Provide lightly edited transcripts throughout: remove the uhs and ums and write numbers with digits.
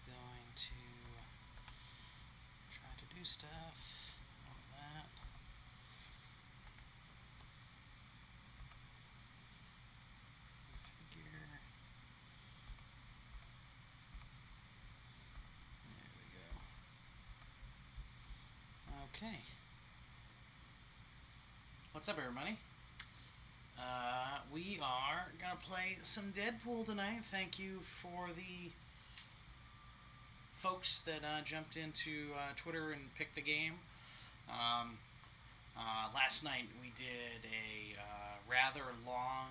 going to try to do stuff. All of that. Figure. There we go. Okay. What's up, everybody? We are going to play some Deadpool tonight. Thank you for the folks that jumped into Twitter and picked the game. Last night we did a rather long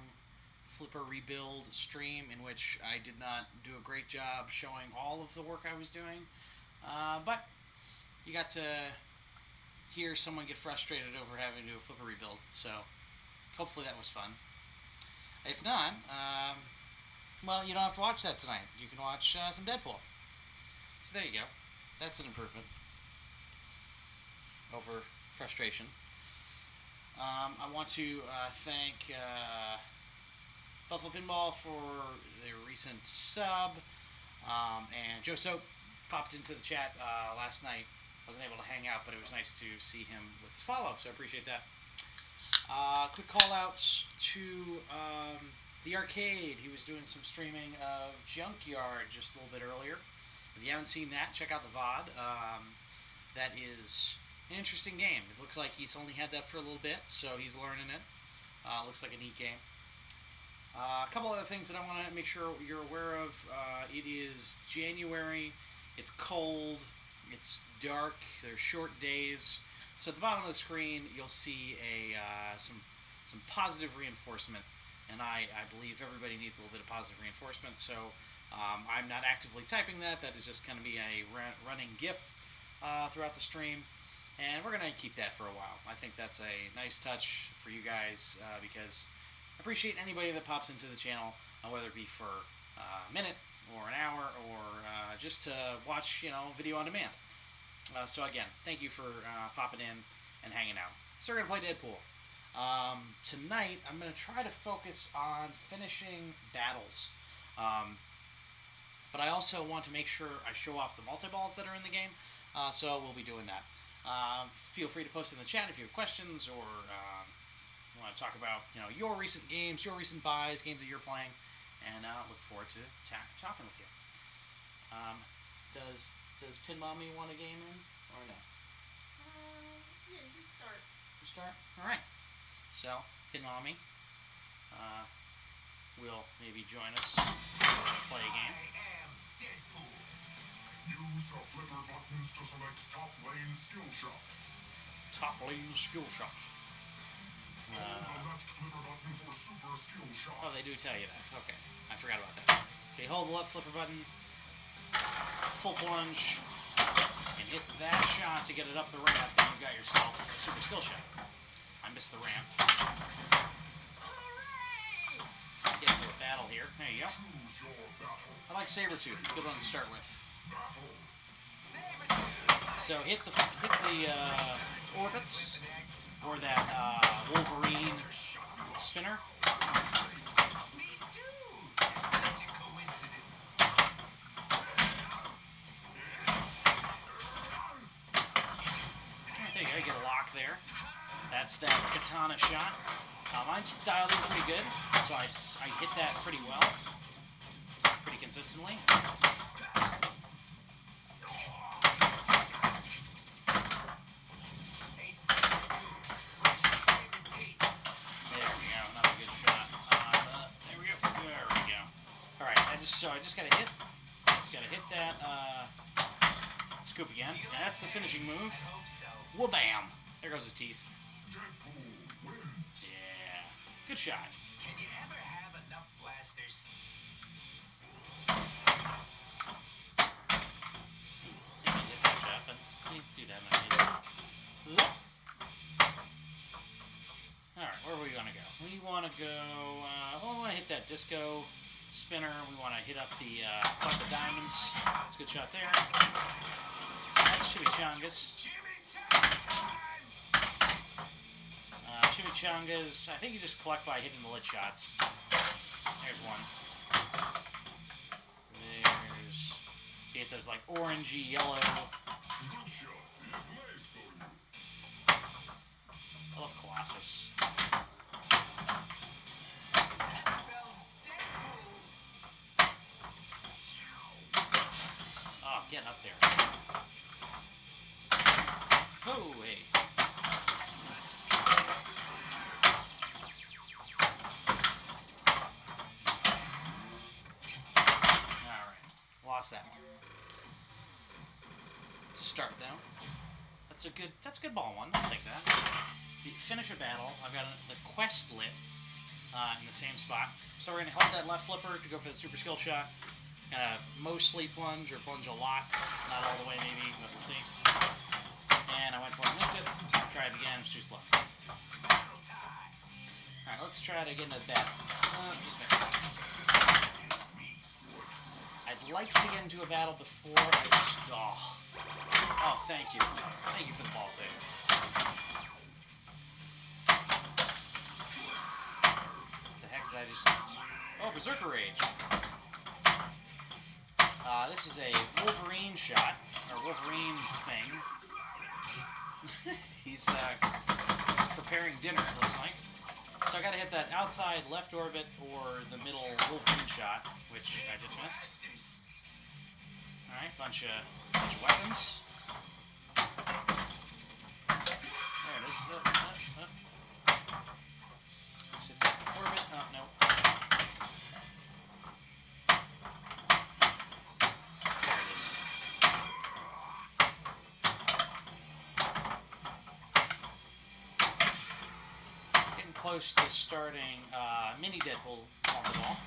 Flipper rebuild stream in which I did not do a great job showing all of the work I was doing. But you got to hear someone get frustrated over having to do a Flipper rebuild. So hopefully that was fun. If not, well, you don't have to watch that tonight. You can watch some Deadpool. So there you go. That's an improvement over frustration. I want to thank Buffalo Pinball for their recent sub. And Joe Soap popped into the chat last night. I wasn't able to hang out, but it was nice to see him with the follow, so I appreciate that. Quick call outs to the arcade. He was doing some streaming of Junkyard just a little bit earlier. If you haven't seen that, check out the VOD. That is an interesting game. It looks like he's only had that for a little bit, so he's learning it. Looks like a neat game. A couple other things that I want to make sure you're aware of. It is January. It's cold. It's dark. There's short days. So at the bottom of the screen, you'll see some positive reinforcement, and I believe everybody needs a little bit of positive reinforcement. So I'm not actively typing that. That is just going to be a running GIF throughout the stream, and we're going to keep that for a while. I think that's a nice touch for you guys because I appreciate anybody that pops into the channel, whether it be for a minute or an hour or just to watch, video on demand. So again, thank you for popping in and hanging out. So we're going to play Deadpool. Tonight, I'm going to try to focus on finishing battles. But I also want to make sure I show off the multi-balls that are in the game. So we'll be doing that. Feel free to post in the chat if you have questions or want to talk about your recent games, your recent buys, games that you're playing, and look forward to talking with you. Does Pin Mommy want a game in or no? Yeah, you can start. You start? All right. So Pin Mommy will maybe join us or play a game. I am Deadpool. Use the flipper buttons to select top lane skill shot. Top lane skill shot. Hold the left flipper button for super skill shot. Oh, they do tell you that. Okay, I forgot about that. Okay, hold the left flipper button, full plunge, and hit that shot to get it up the ramp, and you got yourself a super skill shot. I missed the ramp. Hooray! Get into a battle here. There you go. Choose your battle. I like Sabretooth. Good one to start with. Battle. So hit the orbits or that Wolverine spinner. Me too. That's such a coincidence. There you go. You get a lock there. That's that katana shot. Mine's dialed in pretty good, so I hit that pretty well, pretty consistently. There we go. Another good shot. There we go. There we go. All right. I just gotta hit. That scoop again. And that's the finishing move. Wha-bam! There goes his teeth. Deadpool wins. Yeah. Good shot. Can you ever have enough blasters? I didn't hit that shot, but do that. Alright, where do we want to go? We want to go, we want to hit that disco spinner. We want to hit up the diamonds. That's a good shot there. That's chimichangas. Chimichangas, I think you just collect by hitting the lit shots. There's one. There's get those like orangey yellow. Good shot. It's nice for you. I love Colossus. That spells Deadpool. Oh, getting up there. Oh, hey. Alright. Lost that one. To start though. That's a good ball one. I'll take that. Finish a battle. I've got the quest lit in the same spot. So we're gonna hold that left flipper to go for the super skill shot. Mostly plunge or plunge a lot. Not all the way maybe, but we'll see. And I went for it, missed it. Try it again, it's too slow. Alright, let's try to get into the battle. Just missed. I'd like to get into a battle before I stall. Oh, thank you. Thank you for the ball save. The heck did I just... Oh, Berserker Rage. This is a Wolverine shot, or Wolverine thing. He's preparing dinner, it looks like. So I gotta hit that outside left orbit or the middle Wolverine shot, which I just missed. Alright, bunch of weapons. There it is. Let's hit that orbit. Oh, no. There it is. Getting close to starting mini Deadpool multi-ball.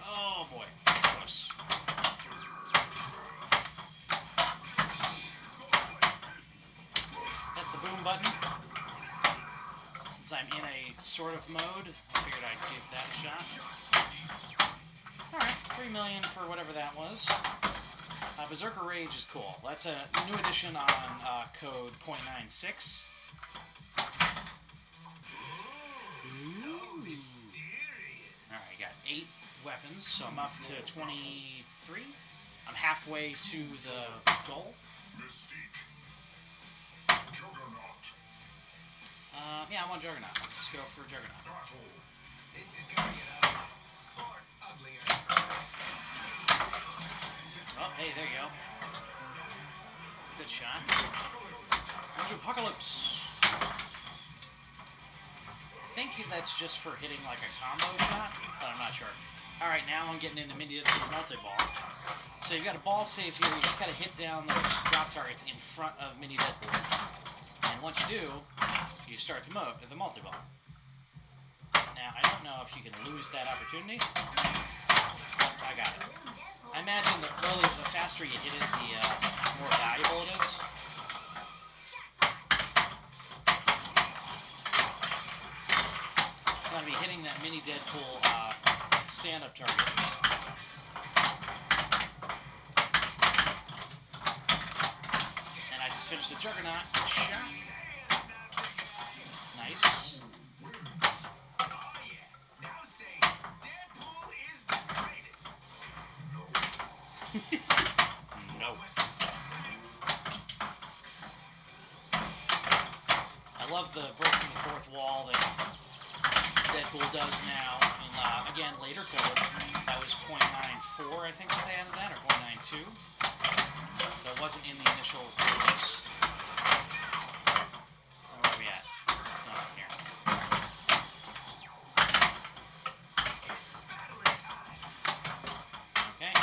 Oh boy, close. That's the boom button. Since I'm in a sort of mode, I figured I'd give that a shot. Alright, 3 million for whatever that was. Berserker Rage is cool. That's a new edition on code 0.96. Alright, got 8 weapons, so I'm up to 23. I'm halfway to the goal. Mystique. Juggernaut. Yeah, I want Juggernaut. Let's go for Juggernaut. Battle. This is gonna get ugly. Or uglier. Oh, hey, there you go. Good shot. Ninja Apocalypse. I think that's just for hitting like a combo shot, but I'm not sure. Alright, now I'm getting into mini multi-ball. So you've got a ball save here. You just got to hit down those drop targets in front of mini Deadpool. And once you do, you start the multi-ball. Now, I don't know if you can lose that opportunity. I got it. I imagine the faster you hit it, the more valuable it is. I'm going to be hitting that mini Deadpool stand-up target. And I just finished the Juggernaut shot. Nice. Oh yeah. Now say Deadpool is the greatest. No. I love the breaking the fourth wall that Deadpool does now. In again, later code, that was 0.94, I think that they added that, or 0.92. That wasn't in the initial release. Where are we at? What's going on here? Okay.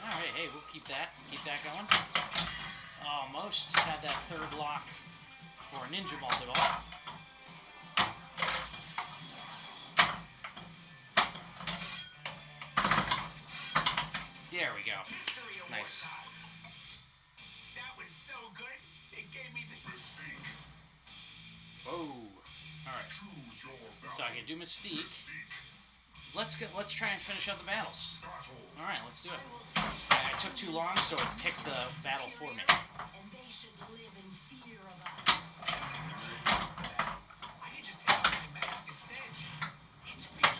Alright, hey, we'll keep that. Keep that going. Almost had that third lock for Ninja Multi-Ball. There we go. Nice. That was so good. It gave me the Mystique. Whoa. Alright. Choose your battle. So I can do Mystique. Mystique. Let's try and finish up the battles. Battle. Alright, let's do it. I took too long, so it picked the battle for me. And they should live in fear of us. I could just take off my mask instead. It's real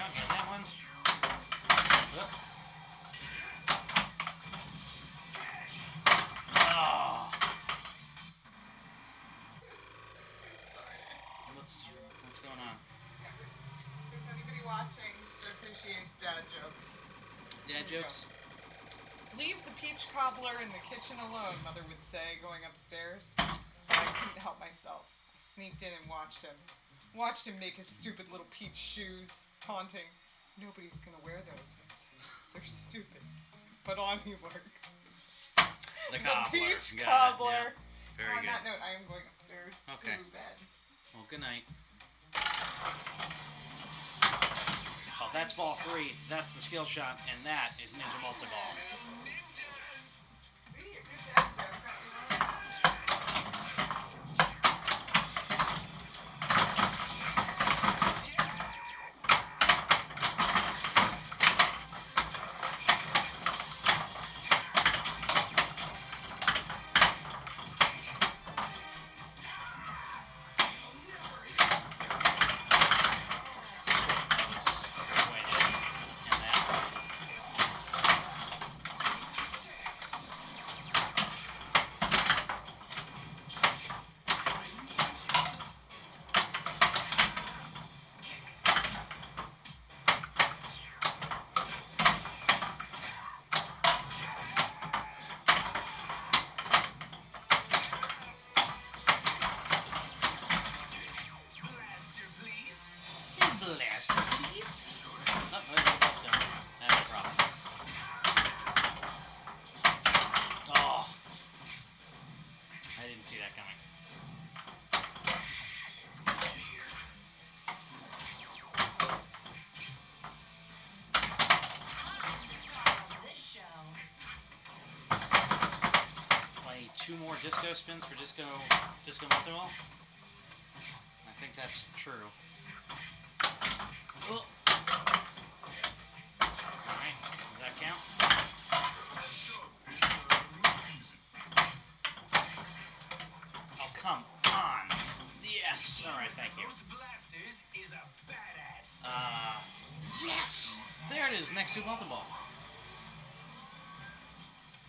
go. Got that one. Oop. Oh. Sorry. What's going on? If there's anybody watching that appreciates dad jokes. Dad Here you jokes? go. Leave the peach cobbler in the kitchen alone, Mother would say, going upstairs. I couldn't help myself. I sneaked in and watched him. Watched him make his stupid little peach shoes, taunting. Nobody's gonna wear those, I'd say. They're stupid. But on he worked. The cobbler. peach Got cobbler. It. Yep. Very On good. that note, I am going upstairs Okay. to bed. Well, good night. Oh, that's ball 3. That's the skill shot, and that is Ninja Multi-Ball. Ninjas! See, a good dad joke got you on. That was a great way to end that. Blaster, please. Blaster, please. Oh, there's the both done. That's a problem. Oh. I didn't see that coming. Time to start this show. I need 2 more disco spins for disco multi-ball. I think that's true. Oh. Alright, does that count? That shot is a little easy. Oh, come on. Yes. Alright, thank you. Those blasters is a badass. Yes. There it is, next to multi-ball.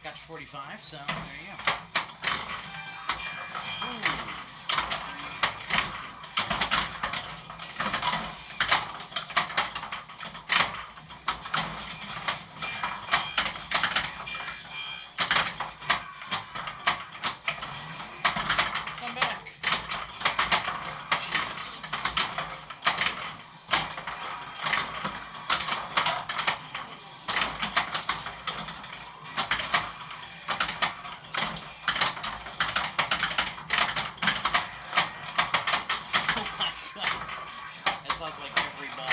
Got to 45, so there you go. Ooh. Come back. Jesus. Oh my god. That sounds like every ball.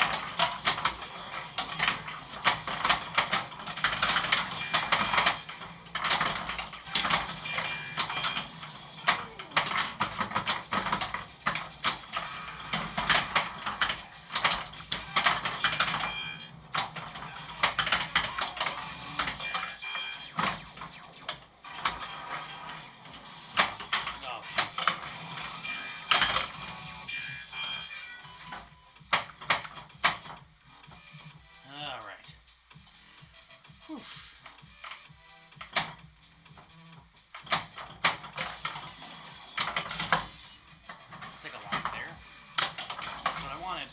Oh, jeez. All right. Whew. Take a lock there. That's what I wanted.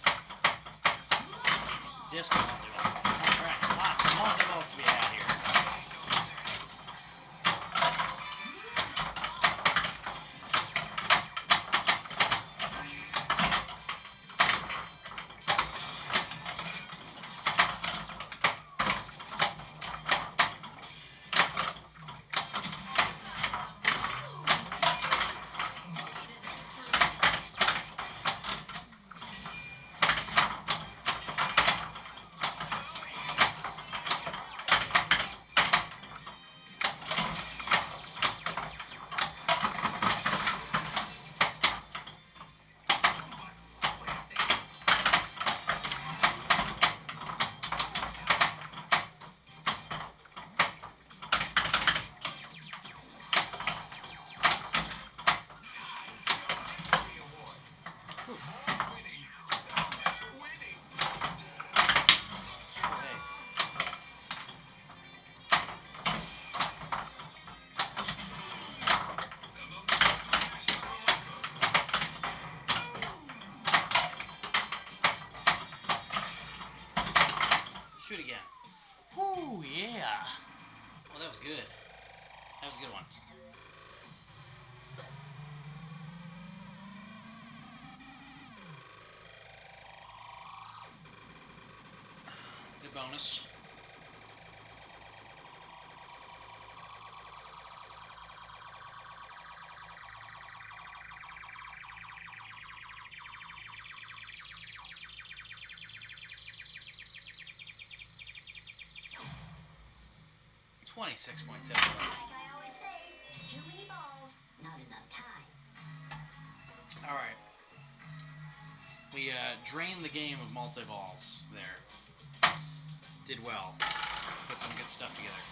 Disco multi-ball. All right. Lots of multi-balls to be had here. Shoot again. Whoo, yeah. Oh, that was good. That was a good one. Good bonus. $26.7. Like I always say, too many balls, not enough time. All right. We drained the game of multi-balls there. Did well. Put some good stuff together.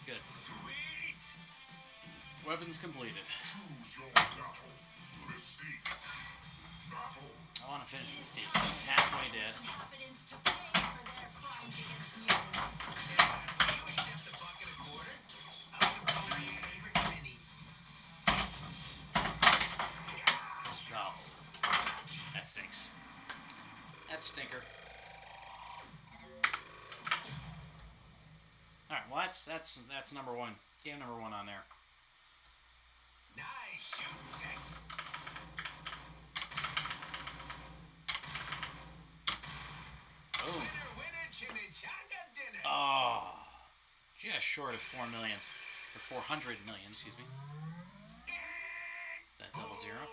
Good. Sweet! Weapons completed. Choose your battle. Mystique. Battle. I want to finish It is Mystique. time She's for halfway the dead. inhabitants to pay for their crimes against mutants. Will you accept a buck and a quarter? I'll control my favorite mini. Oh. That stinks. That stinker. Alright, well that's number one. Game number one on there. Nice shooting, Tex. Boom. Winner, winner, chimichanga dinner. Oh. Just short of 4 million. Or 400 million, excuse me. That double zero.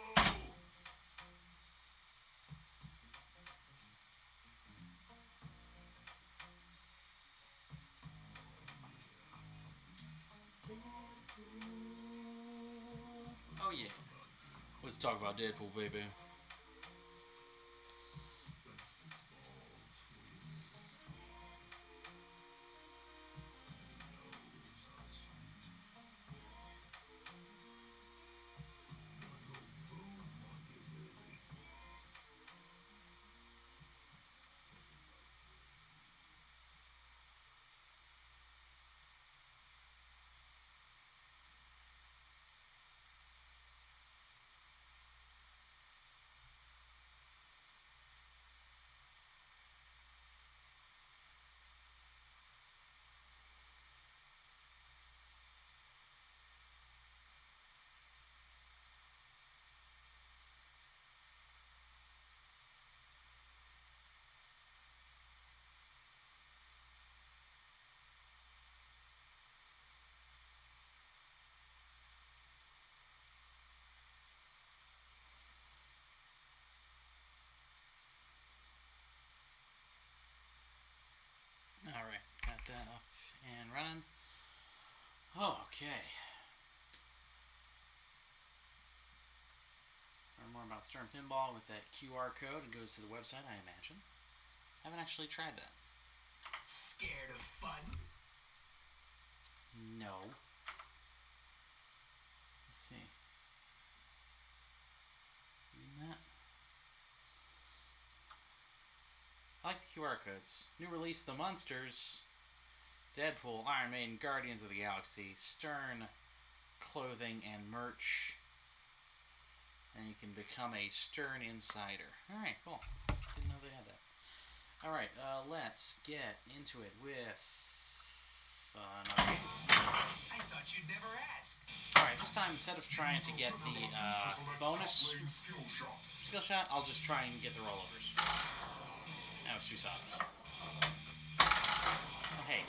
Oh yeah. Let's talk about Deadpool, baby. That's 6 balls for you. Nobody knows how to shoot. Now go boom monkey, baby. Alright, got that up and running. Okay. Learn more about Stern Pinball with that QR code. It goes to the website, I imagine. I haven't actually tried that. Scared of fun? No. Let's see. Reading that. I like the QR codes. New release, The Munsters, Deadpool, Iron Maiden, Guardians of the Galaxy, Stern, clothing and merch. And you can become a Stern Insider. Alright, cool. Didn't know they had that. Alright, let's get into it with another game. I thought you'd never ask. Alright, this time instead of trying to get the bonus skill shot, I'll just try and get the rollovers. That was too soft. Oh, hey.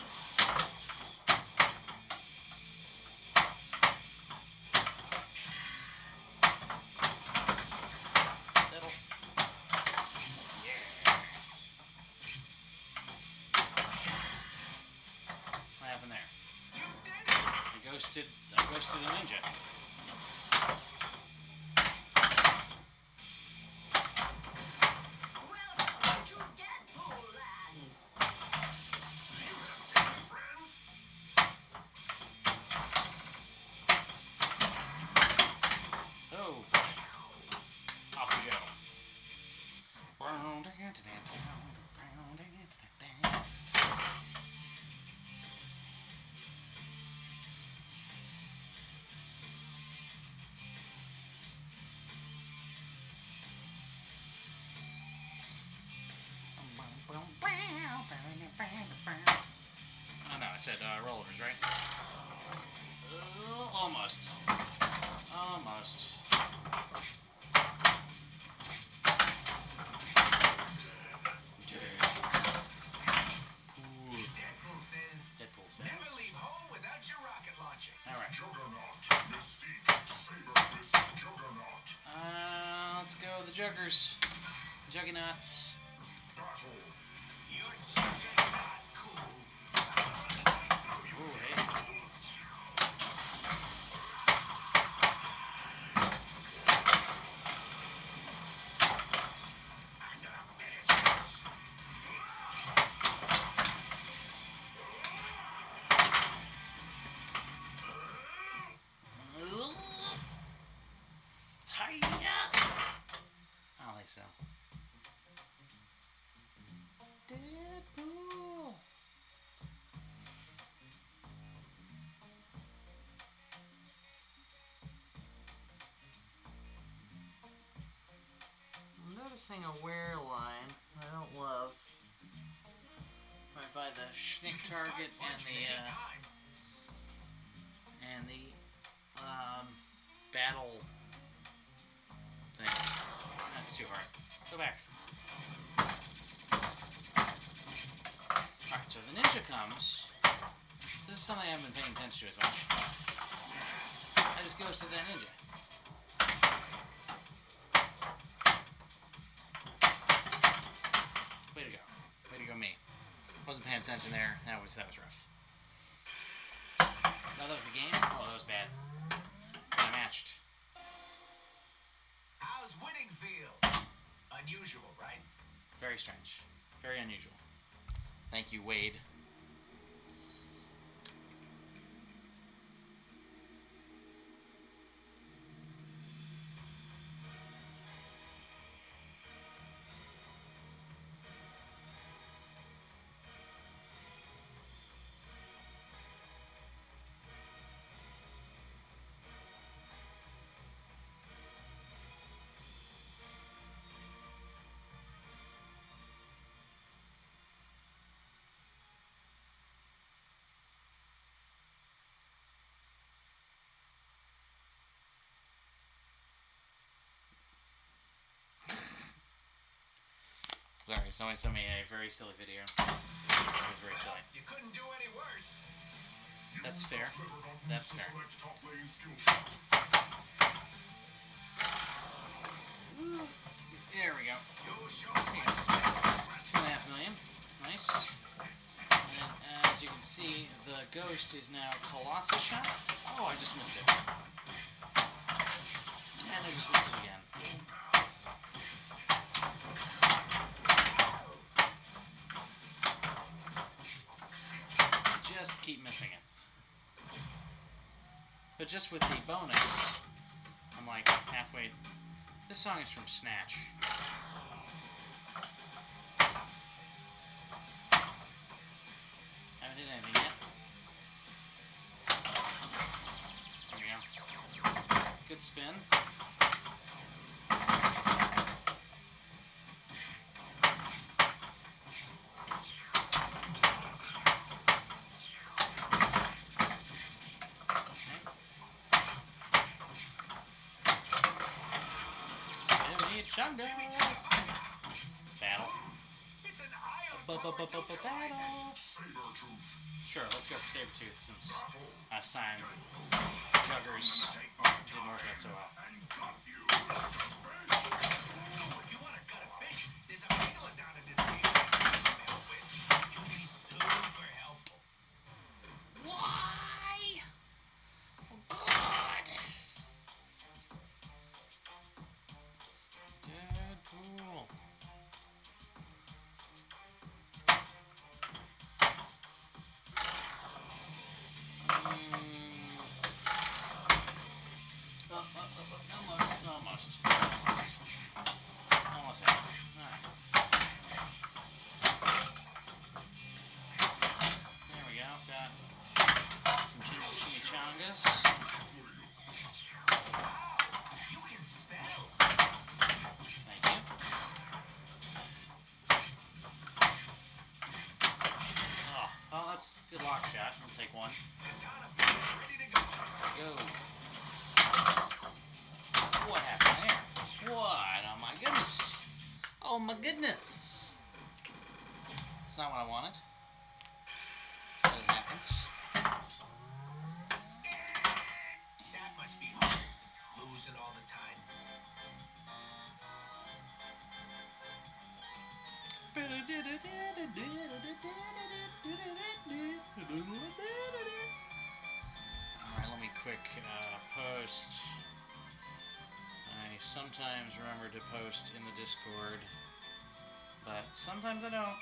Settle. Yeah. What happened there? You did it! I ghosted a ninja. Welcome to Deadpool Land. Do you have any friends? Oh boy. Off we go. Oh no, I said rollovers, right? Almost. Almost. Deadpool says, Deadpool says. never leave home without your rocket launcher. Alright. Juggernaut, Mystique, Saber-Twist, Juggernaut. Let's go the Juggers. Juggernauts. Battle. You're juggernaut cool. Ooh, hey. I'm gonna finish this. Hiya! I don't think so. Deadpool. I'm noticing a wear line I don't love. Right by the Schnick You can start target punching anytime. and the battle thing. That's too hard. Go back. Alright, so the ninja comes. This is something I haven't been paying attention to as much. I just goes to that ninja. Way to go. Way to go me. Wasn't paying attention there. That was rough. No, that was the game? Oh, that was bad. I matched. How's winning feel? Unusual, right? Very strange. Very unusual. Thank you, Wade. Sorry, somebody sent me a very silly video. It was very silly. You couldn't do any worse. That's Use fair. the flipper buttons That's to fair. select top lane skill shot. There we go. You show There you go. 2.5 million. Nice. And as you can see, the ghost is now Colossus shot. Oh, I just missed it. And I just missed it again. Just keep missing it. But just with the bonus, I'm like halfway. This song is from Snatch. Haven't hit anything yet. There we go. Good spin. Chimichangas! Battle. It's an iron-powered neutralizer. Battle. Saber-Tooth. Sure, let's go for Sabretooth since Battle. last time Juggers didn't work out so well. And gut you like a fish. Ooh, if you want to gut a fish, there's a megalodon in this game that I can use some help with. You'll be super helpful. Why? Good. Deadpool. Almost. Almost happened. Alright. There we go. Got some chimichangas. Wow, you can spell. Thank you. goodness. That's not what I wanted. But it happens. That must be hard. Losing all the time. Alright, let me quick post. I sometimes remember to post in the Discord, but sometimes I don't.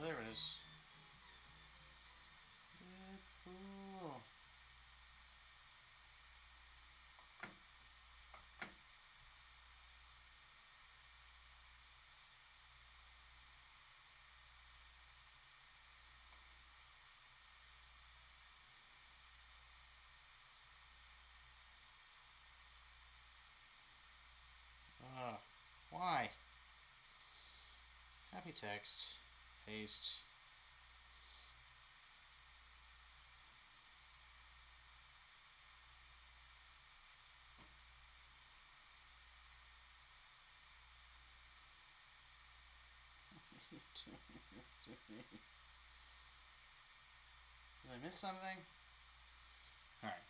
There it is. Deadpool. Why? Happy text. Paste. Did I miss something? Alright.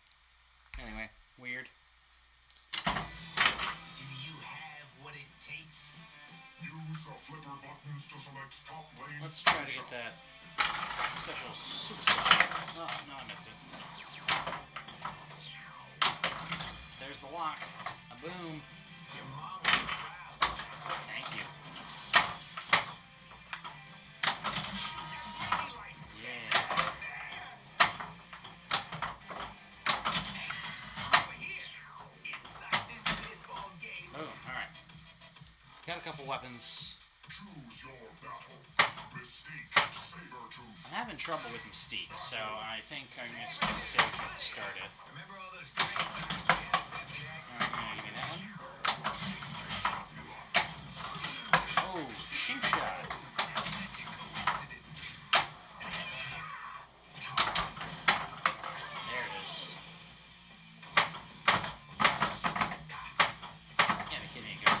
Anyway, weird. Do you have what it takes? Use the flipper buttons to select top lanes. Let's try to get that special, super special. Oh, no, I missed it. There's the lock. A boom. Your mom will be proud. Thank you. That's ladylike. Yeah. Over here. Inside this pinball game. Boom. Alright. Got a couple weapons. Choose your battle. Mystique, Sabertooth. I'm having trouble with Mystique, so I think I'm going to stick with Sabretooth to start it. Remember all those great times we had at Redneck? Alright, give me that one. Oh, shink shot. That's such a coincidence. There it is. Yeah, the kid ain't good.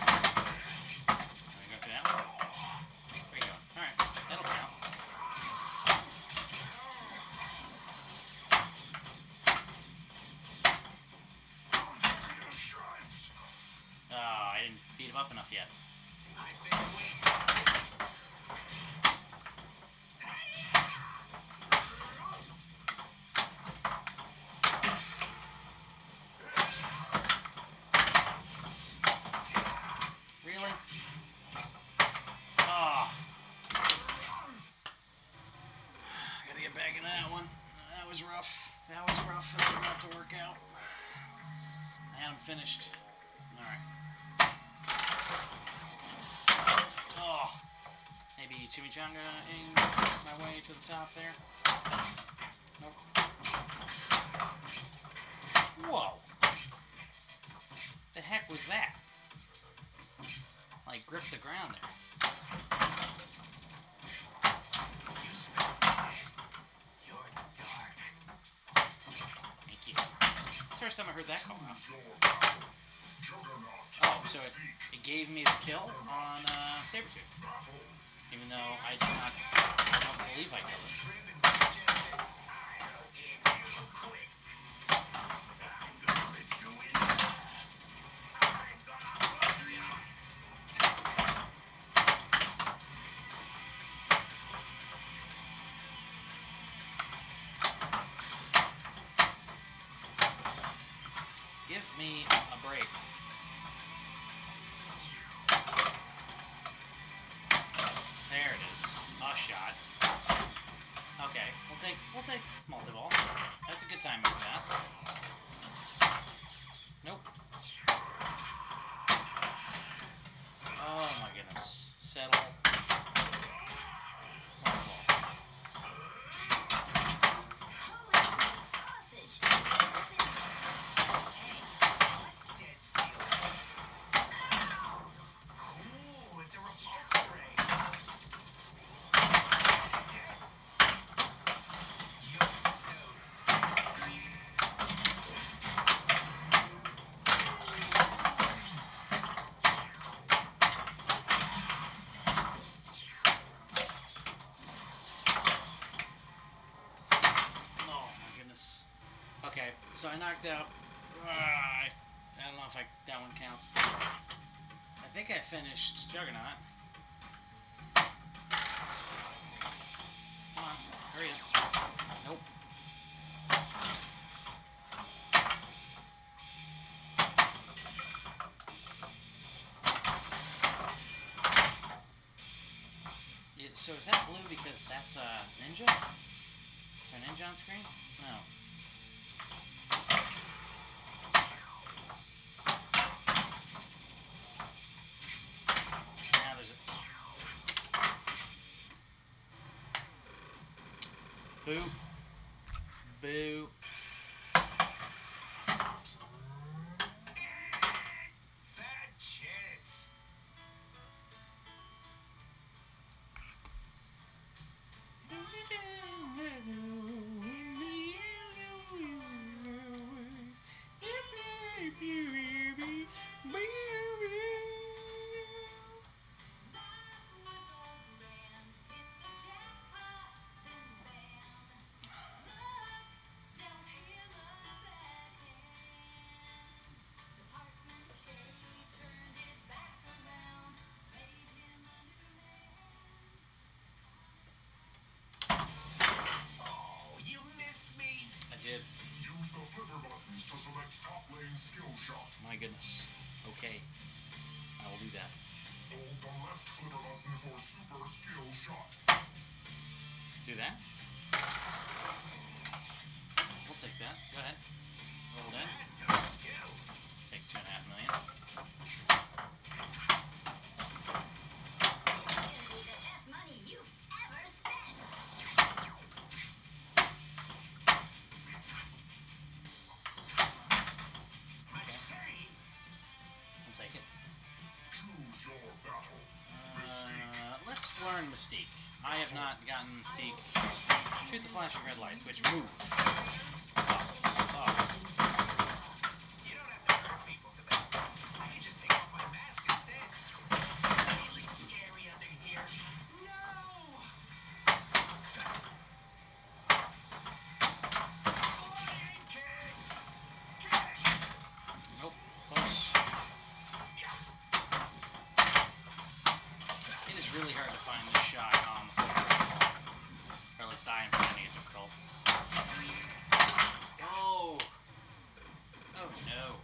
Wanna go for that one? Where you going? Alright, that'll count. Oh, I didn't beat him up enough yet. I've been waiting for this. Really? Oh. Gotta get back into that one. That was rough. That was rough. That was about to work out. I had him finished. Alright. Oh. Maybe chimichanga-ing my way to the top there. Nope. Whoa. The heck was that? Like, grip the ground there. You smell bad. You're dark. Thank you. It's the first time I heard that call out. Choose your battle. Juggernaut. Oh, so it gave me the kill on Sabretooth. Battle. Even though I don't believe I killed him. Driven by judgment. I'll end you quick. I'm gonna let you in. I'm gonna bust you. Give me a break. There it is. A shot. Okay, we'll take multi-ball. That's a good timing for that. Nope. Oh my goodness. Settle. Multi-ball. Holy smoke sausage! Hey, what's dead feel? Cool, it's a repulsor ray. Dead. So I knocked out. I don't know if that one counts. I think I finished Juggernaut. Come on, hurry up. Nope. So is that blue because that's a ninja? Is there a ninja on screen? No. Now there's a... Boo. Boo. Fat chance. Oh, you missed me. I did. Use the flipper buttons to select top lane skill shot. My goodness. Okay. I will do that. Hold the left flipper button for super skill shot. Do that? We'll take that. Go ahead. Roll in. That took skill. Take 2.5 million. This is gonna be the best money you've ever spent. Machine. I'll take it. Choose your battle. Mystique. Let's learn Mystique. I have not gotten Mystique. Shoot the flashing red lights, which move. Oh. You don't have to hurt people to that. I can just take off my mask instead. Really scary under here. No! Flying kick! Kick! Nope. Close. It is really hard to find this shot on the floor. Or at least I am finding it difficult. Oh! Oh no.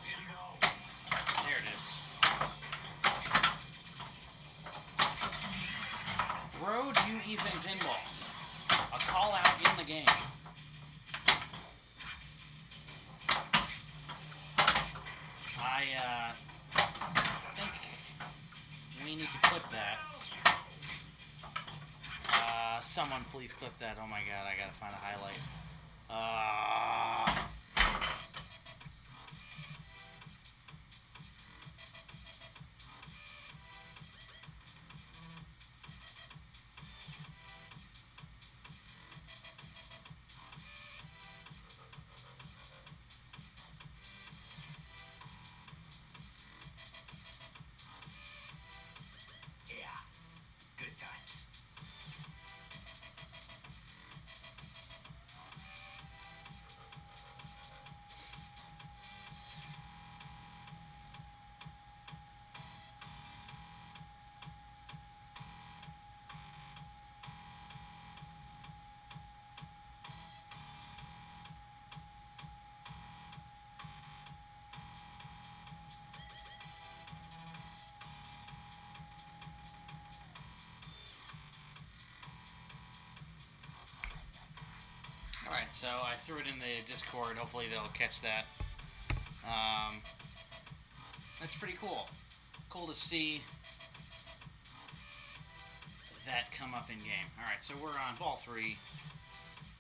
Pinball. There it is. Road you even pinball. A call out in the game. I think we need to clip that. Someone please clip that. Oh my god, I gotta find a highlight. Yeah. Good times. Alright, so I threw it in the Discord. Hopefully they'll catch that. That's pretty cool. Cool to see that come up in game. Alright, so we're on ball 3. I'm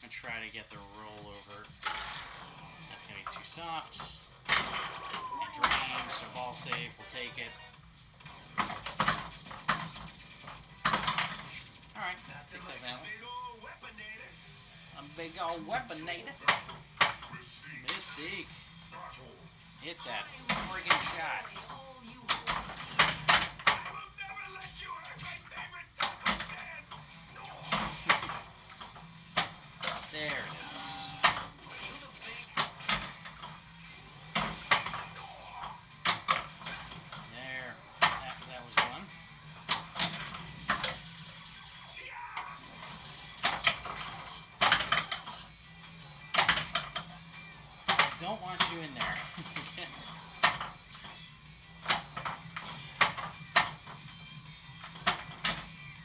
gonna try to get the rollover. That's gonna be too soft. It drains, so ball save. We'll take it. Alright, Nothing take like that a one. big old weaponator. A big old weaponator. Mystique. Mystique. Battle. Hit that friggin' shot. All you hold. I will never let you hurt my favorite taco stand. There it is. You the fake. There. That was one. I don't want you in there.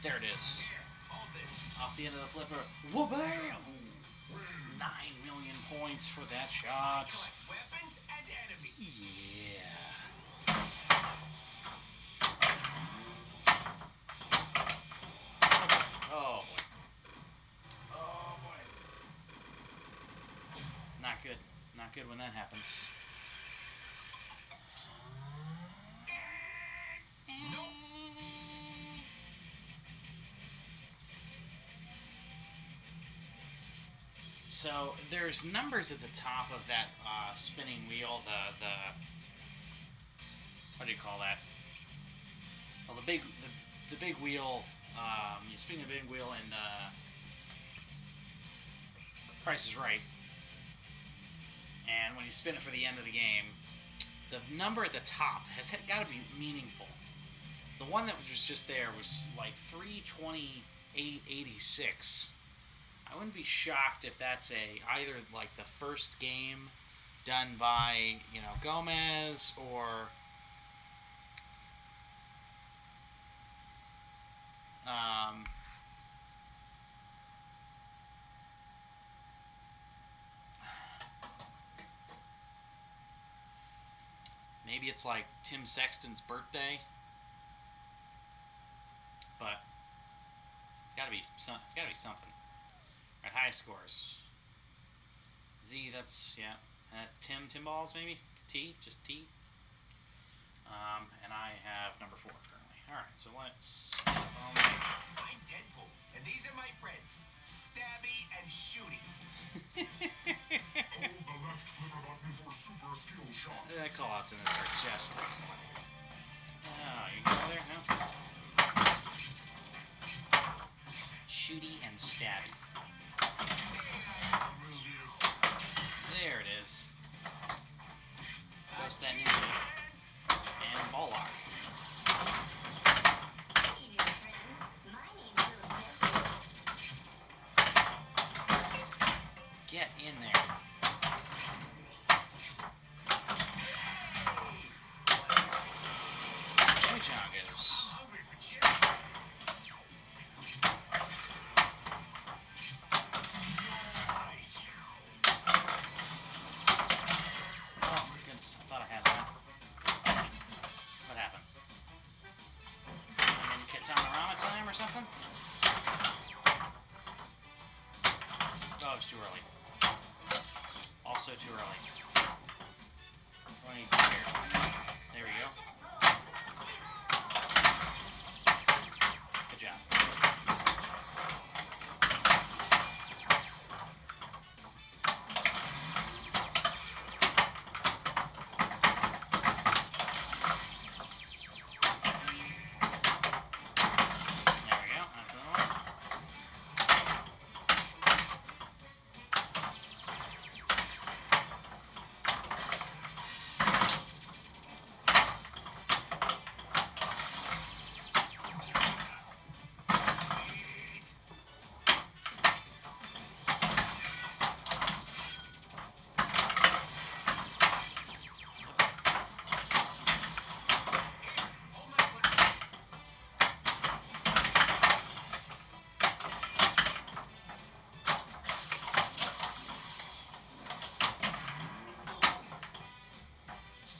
There it is. Here, hold this. Off the end of the flipper. Wha-bam! 9 million points for that shot. Collect weapons and enemies. Yeah. Oh boy. Oh boy. Not good. Not good when that happens. Nope. So there's numbers at the top of that spinning wheel. The what do you call that? Well, the big wheel. You spin the big wheel and Price is Right. And when you spin it for the end of the game, the number at the top has got to be meaningful. The one that was just there was like 328.86. I wouldn't be shocked if that's either like the first game done by Gomez or maybe it's like Tim Sexton's birthday. But it's got to be something. At high scores. Z, that's Tim Balls maybe? T, just T. And I have number 4 currently. All right, so let's. I'm Deadpool, and these are my friends, Stabby and Shooty. Hold the left flipper button for super skill shot. The callouts in this are just excellent. Oh, you go there, no? Shooty and Stabby. There it is. Goes that ninja. And ball lock. Hey, dear friend. My name's Little Deadpool. Get in there. Chimichangas. I'm hungry for chips. Nice. Oh, goodness. I thought I had that. What happened? I'm in Katamarama time or something? Oh, it's too early. Also too early. What do I need to do here? There we go. Good job. There we go. That's another one. Hold my flipper.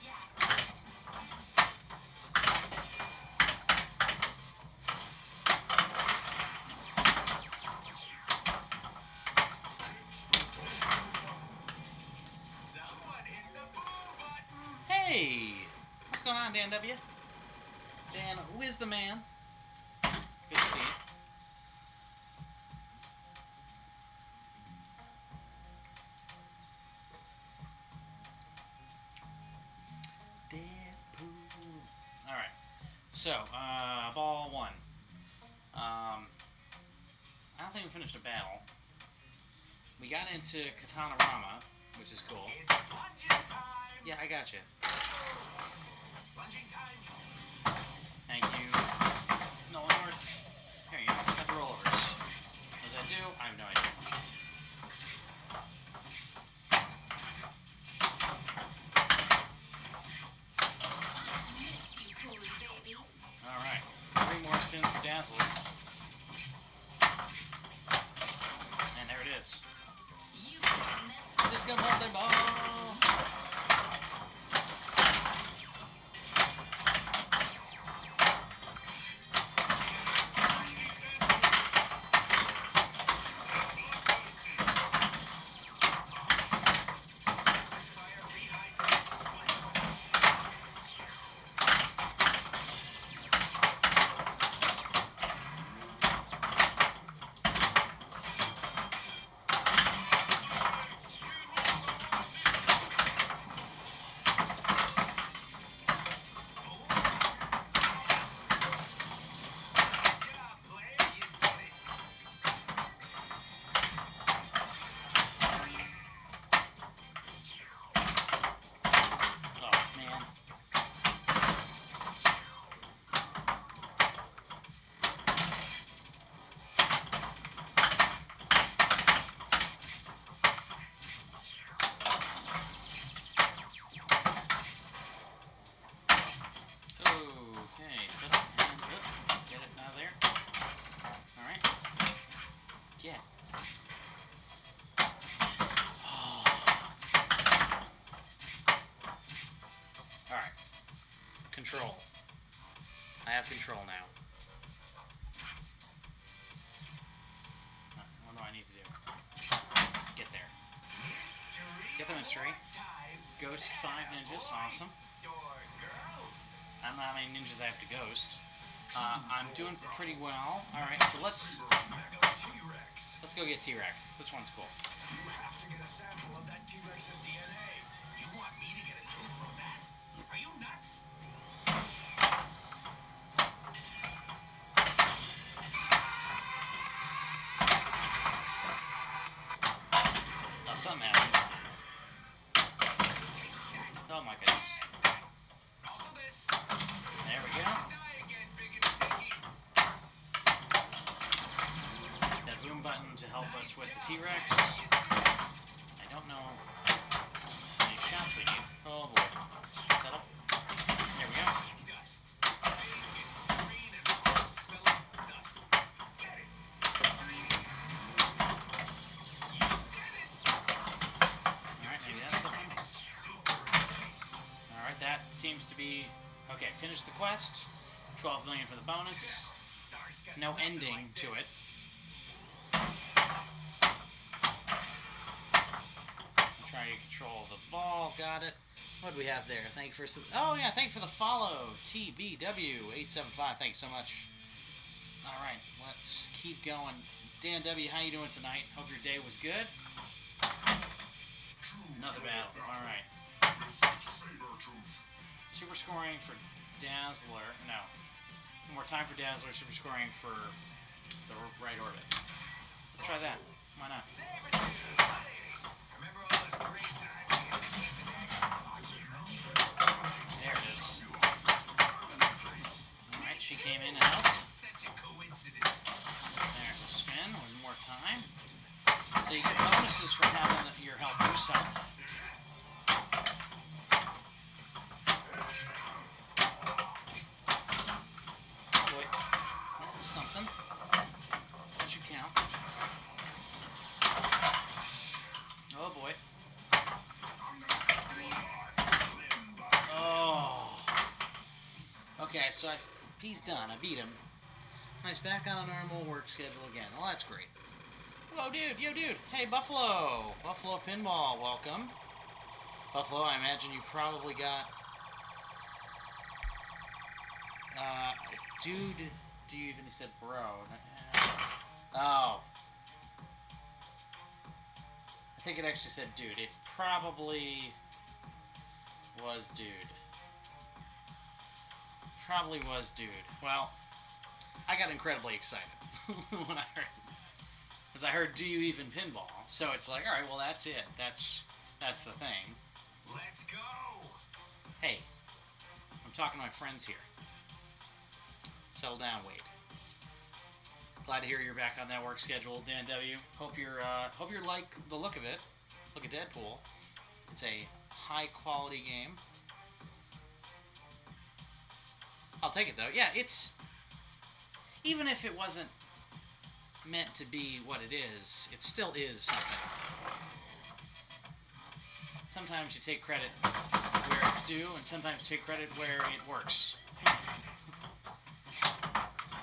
Jackpot. Someone hit the boo button. Hey! What's going on, Dan W? Dan Wiz the Man. Good to see you. So, ball 1. I don't think we finished a battle. We got into Katana-rama, which is cool. It's plunging time. Yeah, I got you. Plunging time. Thank you. Nolan North. Here you go. Got the rollovers. What does that do? I have no idea. Missed you, Cooley baby. Alright. 3 more spins for Dazzler. And there it is. You can't mess with Disco multi-ball! Fire rehydrate split. Good job, player. You did it. Oh, man. Okay, set up and get it out of there. Alright. Get. Oh. Alright. Control. I have control now. What do I need to do? Get there. Mystery. Get the mystery. Time. Ghost 5 ninjas. Boy Awesome. or girl. I don't know how many ninjas I have to ghost. I'm doing pretty well. Alright, so let's Mega T-Rex. go get T-Rex. This one's cool. You have to get a sample of that T-Rex's DNA. You want me to get a tooth from that? Are you nuts? Oh, something happened. Oh my goodness. Also this. There we go. Die again, big and sticky. That boom button to help us with the T-Rex. I don't know how many shots we need. Oh boy. Set up. There we go. Dust. Big and green and full smell of dust. Get it. You did it. Alright, maybe that's something. Super ugly. Alright, that seems to be... Okay, finish the quest. 12 million for the bonus. Stars got No nothing ending like to this. it. Trying to control the ball. Got it. What do we have there? Thank you for... Oh, yeah, thank you for the follow. TBW875. Thanks so much. Alright, let's keep going. Dan W., how you doing tonight? Hope your day was good. Another battle. Alright. Sabertooth. Super scoring for Dazzler. No. One more time for Dazzler. Super scoring for the right orbit. Let's try that. Why not? Sabertooth, buddy. Remember all those great times we had to keep the deck? There it is. Alright, she came in and helped. It's such a coincidence. There's a spin. One more time. So you get bonuses for having your help yourself. Oh boy. That's something. That should count. Oh boy. Oh. Okay, so he's done. I beat him. He's back on a normal work schedule again. Well, that's great. Whoa, dude. Yo, dude. Hey, Buffalo. Buffalo Pinball. Welcome. Buffalo, I imagine you probably got... dude... Do you even said bro? Oh. I think it actually said dude. It probably was dude. probably was dude. Well, I got incredibly excited when I heard, because I heard, "Do you even pinball?" So it's like, all right, well, that's it. That's the thing. Let's go. Hey, I'm talking to my friends here. Settle down, Wade. Glad to hear you're back on that work schedule, Dan W. Hope you're like the look of it. Look at Deadpool. It's a high quality game. I'll take it though. Yeah, it's, even if it wasn't meant to be what it still is something. Sometimes you take credit where it's due, and sometimes you take credit where it works.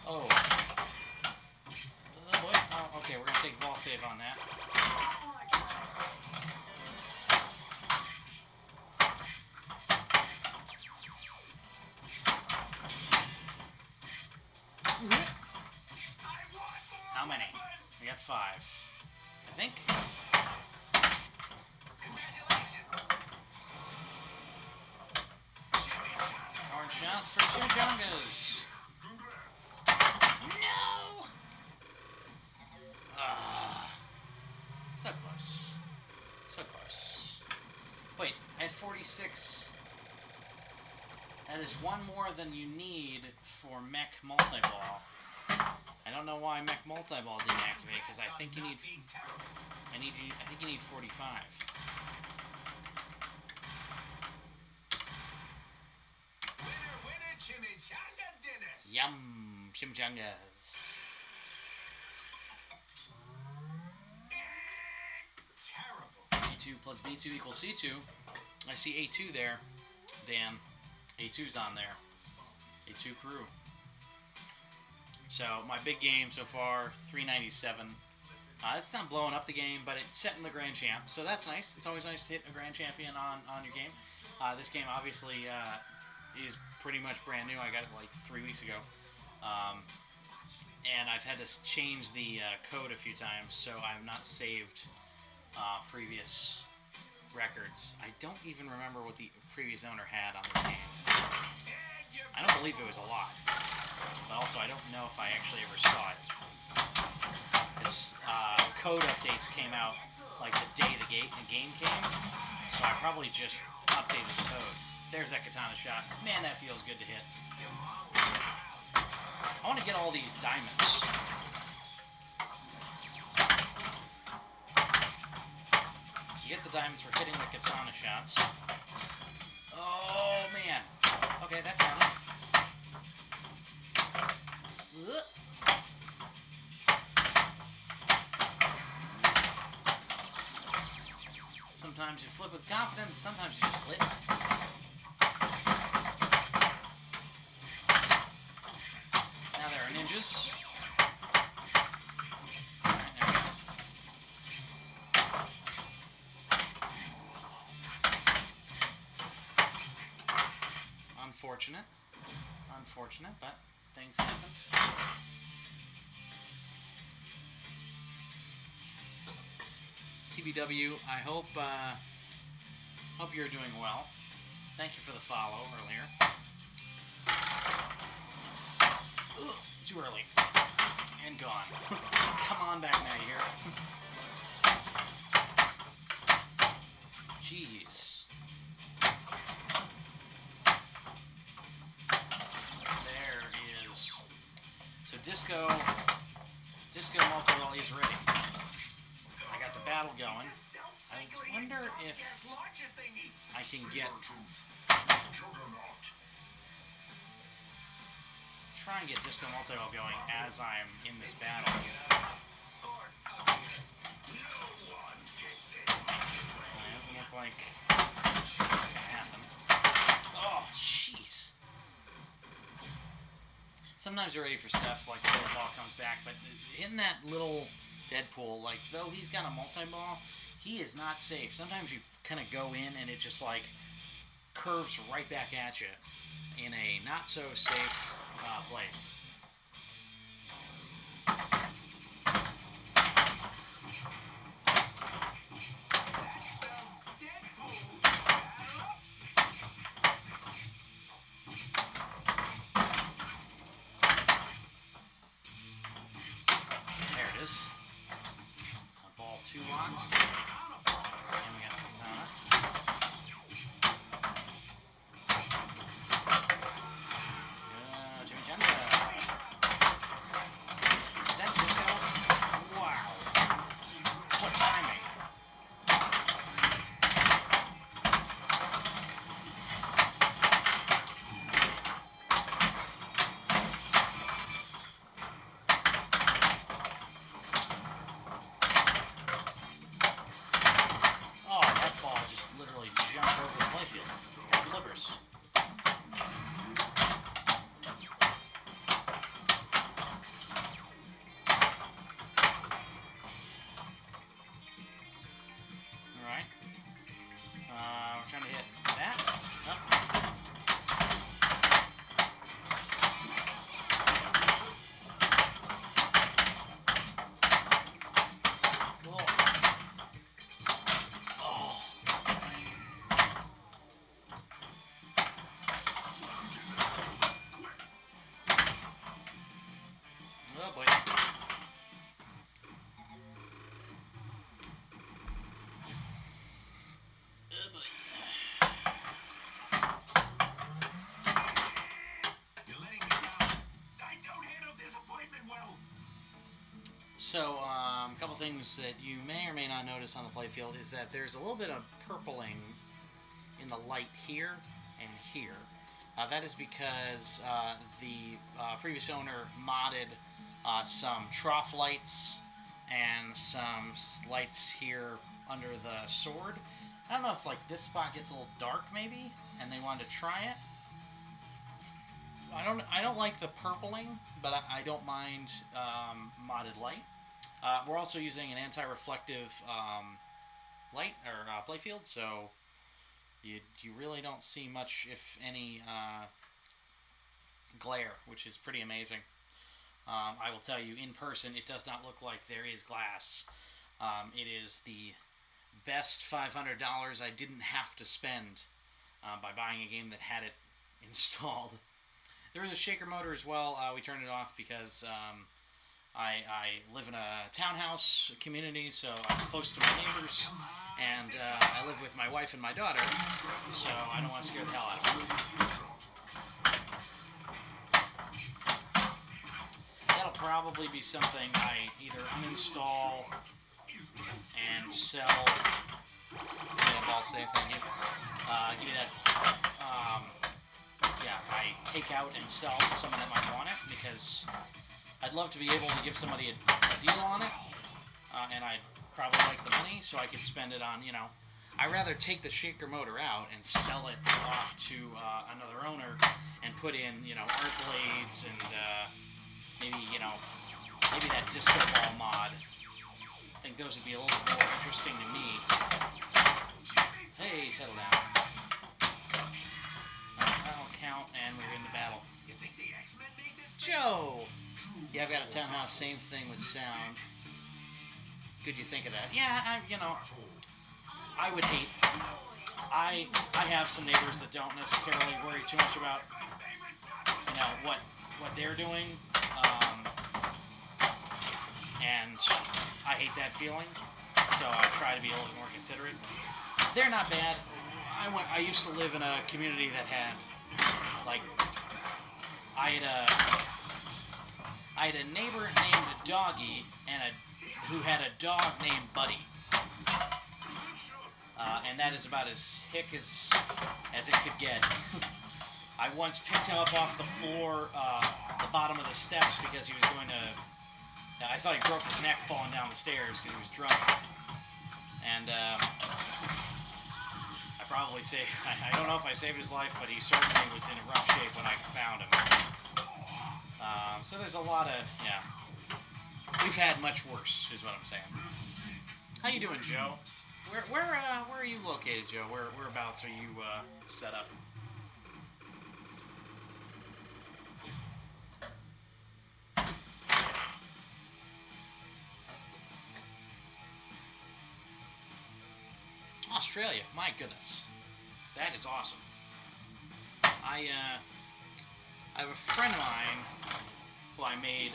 Oh. Oh boy. Oh, okay, we're gonna take a ball save on that. One more time. I want more. How many? weapons. We got 5. I think. Congratulations. Orange shots for Chimichangas. Congrats. No! So close. So close. Wait, I had 46. That is one more than you need for mech multi-ball. I don't know why mech multi-ball didn't activate, because I think you need, I think you need 45. Winner, winner, chimichanga dinner. Yum, chimichangas. Terrible. B2 plus B2 equals C2. I see A2 there, Dan. A2's on there. A2 crew. So my big game so far, 397. It's not blowing up the game, but it's setting the grand champ, so that's nice. It's always nice to hit a grand champion on your game. This game obviously is pretty much brand new. I got it like 3 weeks ago. And I've had to change the code a few times, so I've not saved previous records. I don't even remember what the previous owner had on this game. I don't believe it was a lot, but also I don't know if I actually ever saw it. Because code updates came out like the day the game came, so I probably just updated the code. There's that katana shot. Man, that feels good to hit. I want to get all these diamonds. You get the diamonds for hitting the katana shots. Oh, man. Okay, that counted. Sometimes you flip with confidence, sometimes you just flip. Now there are ninjas. Alright, there we go. Unfortunate. Unfortunate, but things happen. TBW, I hope you're doing well. Thank you for the follow earlier. Ugh, too early. And gone. Come on back now, you hear? Jeez. There is. So Disco multi-roll is ready. I got the battle going. I wonder if I can get, Juggernaut. try and get Disco multi-roll going as I'm in this battle. It doesn't look like it's gonna happen. Oh, jeez. Sometimes you're ready for stuff like the ball comes back, but in that little Deadpool, like, though he's got a multi-ball, he is not safe. Sometimes you kind of go in and it just like curves right back at you in a not so safe place. And we got the katana. Jimmy Janda. Is that disco? Wow. What timing? Oh, that ball just literally jumped over the playfield. Flippers. Alright. We're trying to hit that. Oh, missed it. Whoa. Oh. Oh boy. Oh boy. You're letting me down. I don't handle disappointment well. So, a couple things that you may or may not notice on the playfield is that there's a little bit of purpling in the light here and here. That is because the previous owner modded some trough lights and some lights here under the sword. I don't know if like this spot gets a little dark maybe, and they wanted to try it. I don't like the purpling, but I don't mind modded light. We're also using an anti-reflective light or playfield, so you really don't see much, if any, glare, which is pretty amazing. I will tell you, in person, it does not look like there is glass. It is the best $500 I didn't have to spend by buying a game that had it installed. There was a shaker motor as well. We turned it off because I live in a townhouse community, so I'm close to my neighbors, and I live with my wife and my daughter, so I don't want to scare the hell out of them. That'll probably be something I either uninstall and sell. Yeah, ball save, thank you. Give me that. Yeah, I take out and sell to someone that might want it, because I'd love to be able to give somebody a deal on it, and I'd probably like the money, so I could spend it on, I'd rather take the shaker motor out and sell it off to another owner and put in, art blades and maybe that disco ball mod. I think those would be a little bit more interesting to me. Hey, settle down. That'll count, and we're in the battle. You think the X-Men made this? Joe! Yeah, I've got a townhouse, same thing with sound. Good you think of that. Yeah, I would hate. I have some neighbors that don't necessarily worry too much about, what they're doing, and I hate that feeling, so I try to be a little bit more considerate. They're not bad. I used to live in a community that had, like, I had a neighbor named Doggy who had a dog named Buddy. And that is about as hick as it could get. I once picked him up off the floor, the bottom of the steps, because he was going to... I thought he broke his neck falling down the stairs because he was drunk. And I probably saved... I don't know if I saved his life, but he certainly was in rough shape when I found him. So there's a lot of... Yeah. We've had much worse, is what I'm saying. How you doing, Joe? Where are you located, Joe? Whereabouts are you set up? Australia, my goodness, that is awesome. I have a friend of mine who I made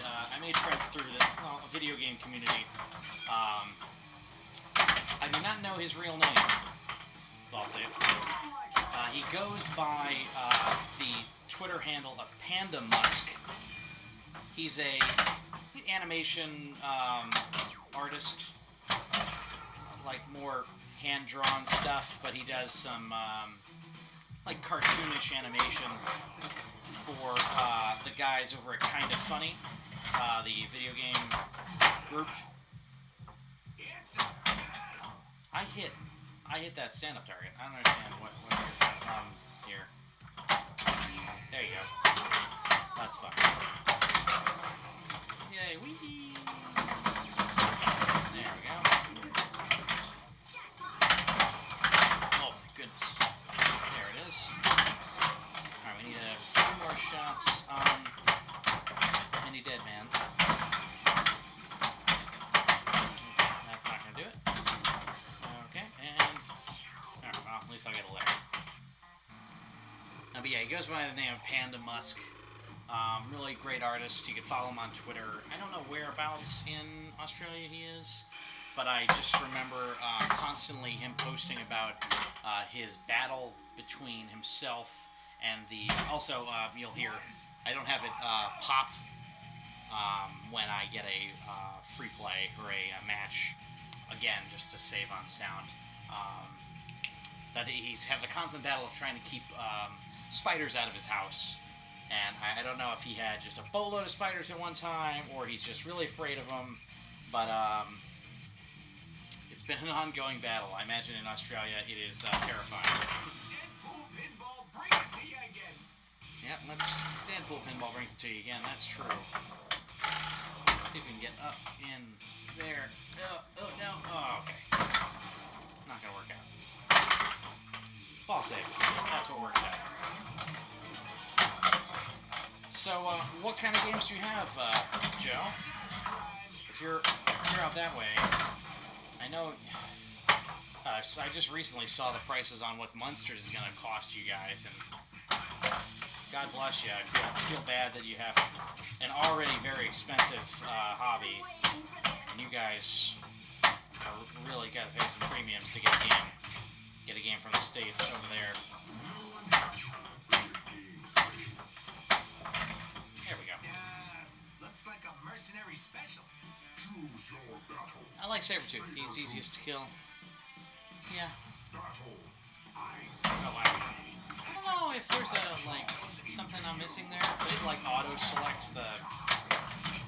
friends through a video game community. I do not know his real name. Ball save. He goes by the Twitter handle of Panda Musk. He's a animation artist, like more hand-drawn stuff, but he does some like cartoonish animation for the guys over at Kind of Funny, the video game group. I hit that stand-up target. I don't understand what here. There you go. That's fun. Yay, wee! There we go. Oh my goodness. There it is. Alright, we need a few more shots on Indie Dead Man. Okay, that's not gonna do it. Okay, and alright, well, at least I'll get a layer. But yeah, he goes by the name of Panda Musk. Really great artist. You can follow him on Twitter. I don't know whereabouts in Australia he is, but I just remember constantly him posting about his battle between himself and the... Also, you'll hear, I don't have it pop when I get a free play or a match, again, just to save on sound. That he's having a constant battle of trying to keep spiders out of his house. And I don't know if he had just a boatload of spiders at one time, or he's just really afraid of them. But it's been an ongoing battle. I imagine in Australia it is terrifying. Deadpool Pinball, bring it to you again. Yep, Deadpool Pinball brings it to you again. That's true. See if we can get up in there. Oh no. Oh, okay. Not gonna work out. Ball save. That's what works out. So, what kind of games do you have, Joe? If you're out that way, I know. I just recently saw the prices on what Munsters is going to cost you guys, and God bless you. I feel bad that you have an already very expensive hobby, and you guys are really got to pay some premiums to get a game from the States over there. There we go. Looks like a mercenary special. Choose your battle. I like Sabretooth. He's easiest to kill. Yeah. Battle. Oh, wow. I don't know if there's something I'm missing there, but it auto selects the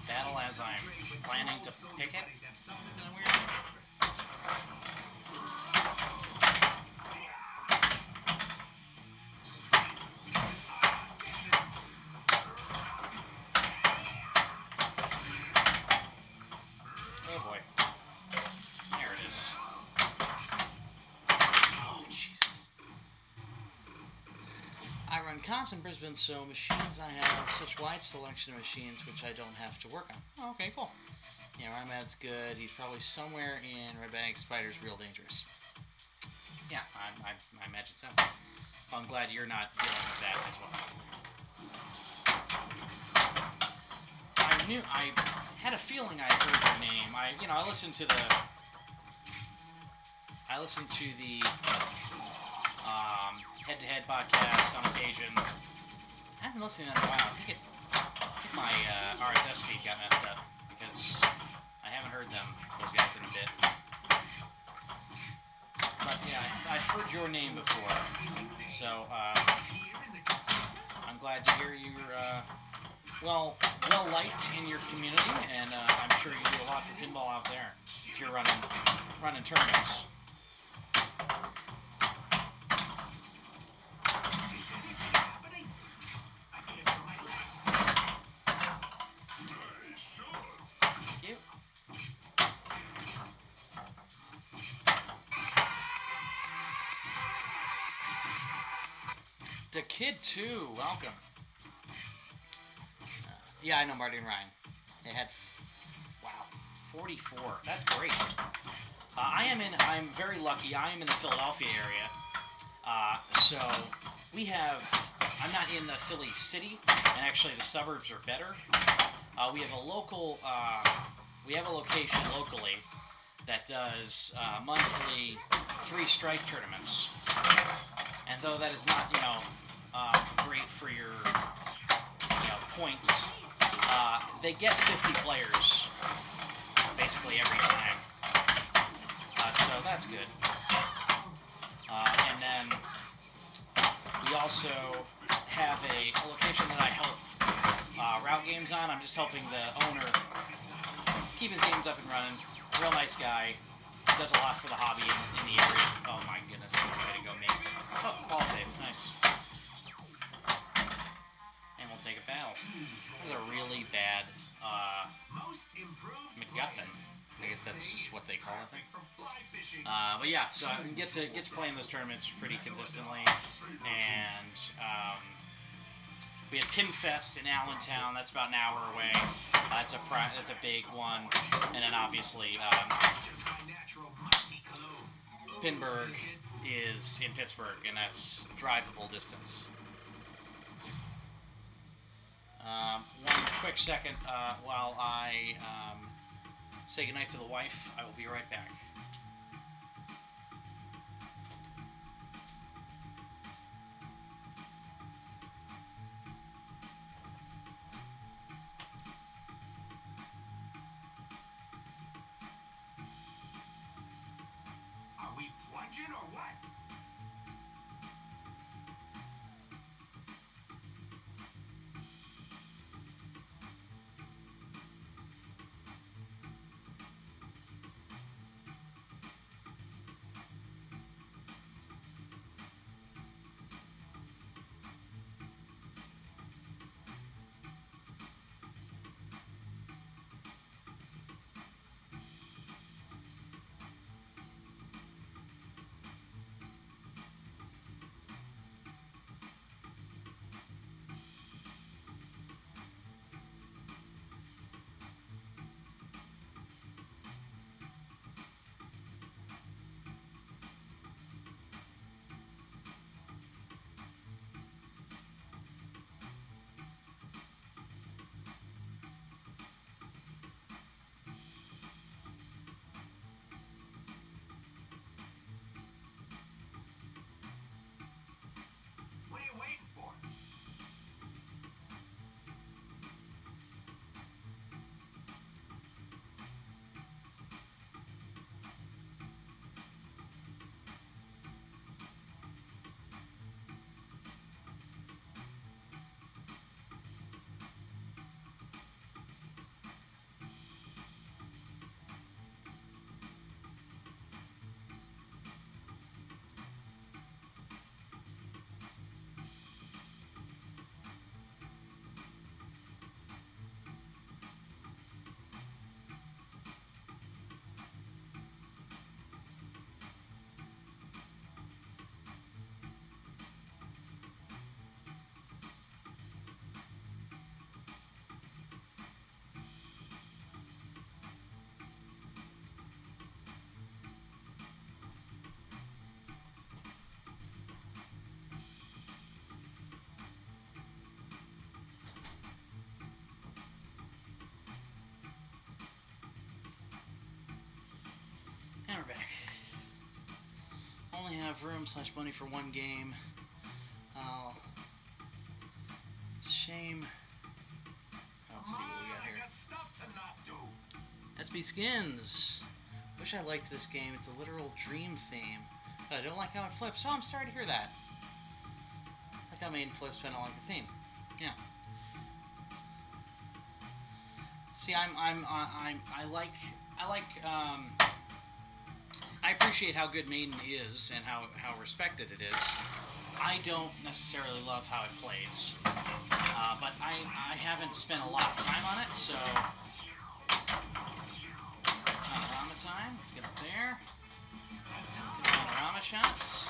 battle as I'm planning to pick it. Isn't that weird? Oh boy. There it is. Oh, Jesus. I run comps in Brisbane, so machines I have such wide selection of machines which I don't have to work on. Oh, okay, cool. Yeah, where I'm at, it's good. He's probably somewhere in Red Bag. Spider's real dangerous. Yeah, I imagine so. Well, I'm glad you're not dealing with that as well. I had a feeling I heard your name. I listened to the head-to-head podcast on occasion. I haven't listened in a while. I think my RSS feed got messed up because I haven't heard those guys in a bit. But yeah, I've heard your name before, so I'm glad to hear you're well liked in your community, and I'm sure you do a lot for pinball out there if you're running tournaments. Thank you. The Kid 2, welcome. Yeah, I know Marty and Ryan. They had, 44. That's great. I'm very lucky. I am in the Philadelphia area. So we have, I'm not in the Philly city, and actually the suburbs are better. We have a location locally that does monthly 3-strike tournaments. And though that is not, great for your, points, they get 50 players basically every time. So that's good. And then we also have a location that I help route games on. I'm just helping the owner keep his games up and running. Real nice guy. Does a lot for the hobby in the area. Oh my goodness, way to go, mate. Oh, ball save, nice. And we'll take a battle. That was a really bad MacGuffin. I guess that's just what they call it. But yeah, so I get to play in those tournaments pretty consistently, and we had Pinfest in Allentown. That's about an hour away. That's a big one, and then obviously Pinburg is in Pittsburgh, and that's drivable distance. One quick second while I say goodnight to the wife. I will be right back. Are we plunging or what? What are you waiting for? And we're back. Only have room/money for one game. It's a shame. Let's see what we got I here. got stuff to not do. SB Skins. Wish I liked this game. It's a literal dream theme. But I don't like how it flips. Oh, I'm sorry to hear that. I like how main flips, but I don't like the theme. Yeah. See, I appreciate how good Maiden is and how respected it is. I don't necessarily love how it plays, but I haven't spent a lot of time on it, so panorama time. Let's get up there. Some good panorama shots.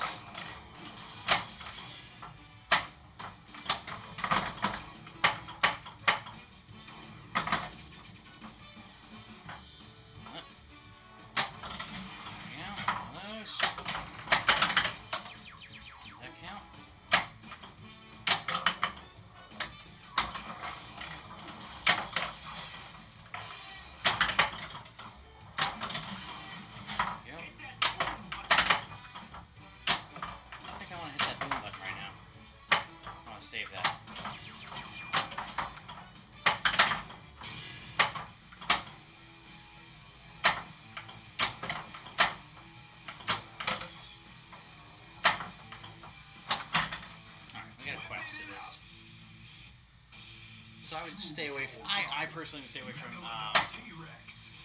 So I would stay away from. I personally would stay away from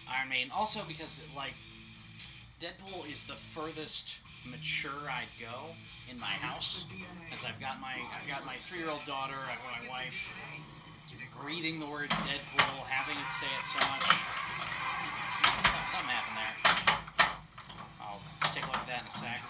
Iron Maiden. Also because like Deadpool is the furthest mature I'd go in my house, as I've got my 3-year-old daughter, I've got my wife reading the words Deadpool, having it say it so much. Oh, something happened there. I'll take a look at that in a sec.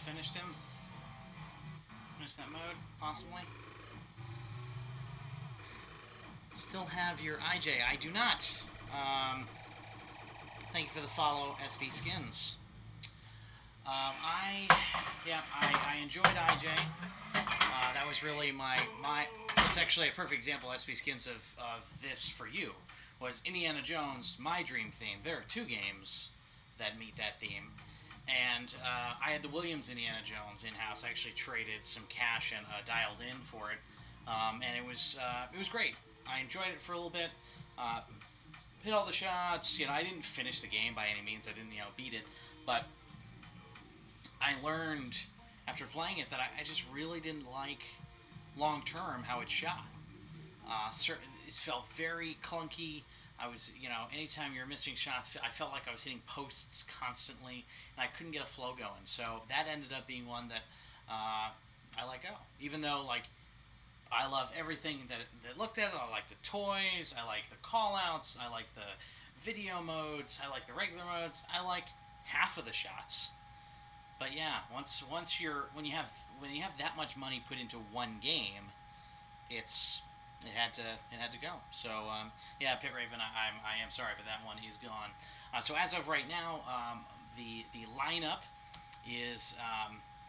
Finished him. Finish that mode, possibly. Still have your IJ. I do not. Thank you for the follow, SB Skins. I enjoyed IJ. That was really my. It's actually a perfect example, SB Skins, of this for you. Was Indiana Jones my dream theme? There are 2 games that meet that theme. And I had the Williams Indiana Jones in-house. I actually traded some cash and dialed in for it, and it was great. I enjoyed it for a little bit. Hit all the shots. I didn't finish the game by any means. I didn't beat it, but I learned after playing it that I just really didn't like long term how it shot. It felt very clunky. I was, anytime you're missing shots, I felt like I was hitting posts constantly, and I couldn't get a flow going. So that ended up being one that I let go. Even though, I love everything that looked at it. I like the toys. I like the call-outs. I like the video modes. I like the regular modes. I like half of the shots. But yeah, when you have that much money put into one game, it had to go. So yeah, Pit Raven, I am sorry, but that one is gone. So as of right now, the lineup is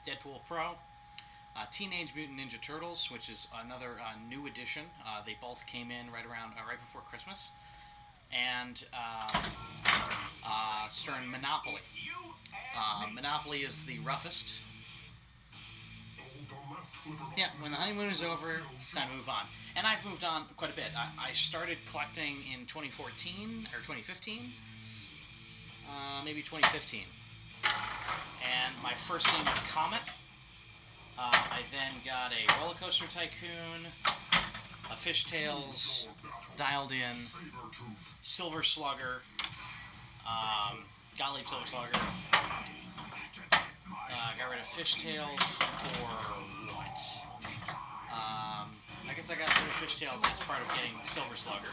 Deadpool Pro, Teenage Mutant Ninja Turtles, which is another new addition. They both came in right before Christmas, and Stern Monopoly. Monopoly is the roughest. Yeah, when the honeymoon is over, it's time to move on. And I've moved on quite a bit. I started collecting in 2014 or 2015, maybe 2015. And my first game was Comet. I then got a Roller Coaster Tycoon, a Fishtails, Dialed In, Silver Slugger, Gottlieb Silver Slugger. Got rid of Fishtails for what? I guess I got rid of Fishtails as part of getting Silver Slugger.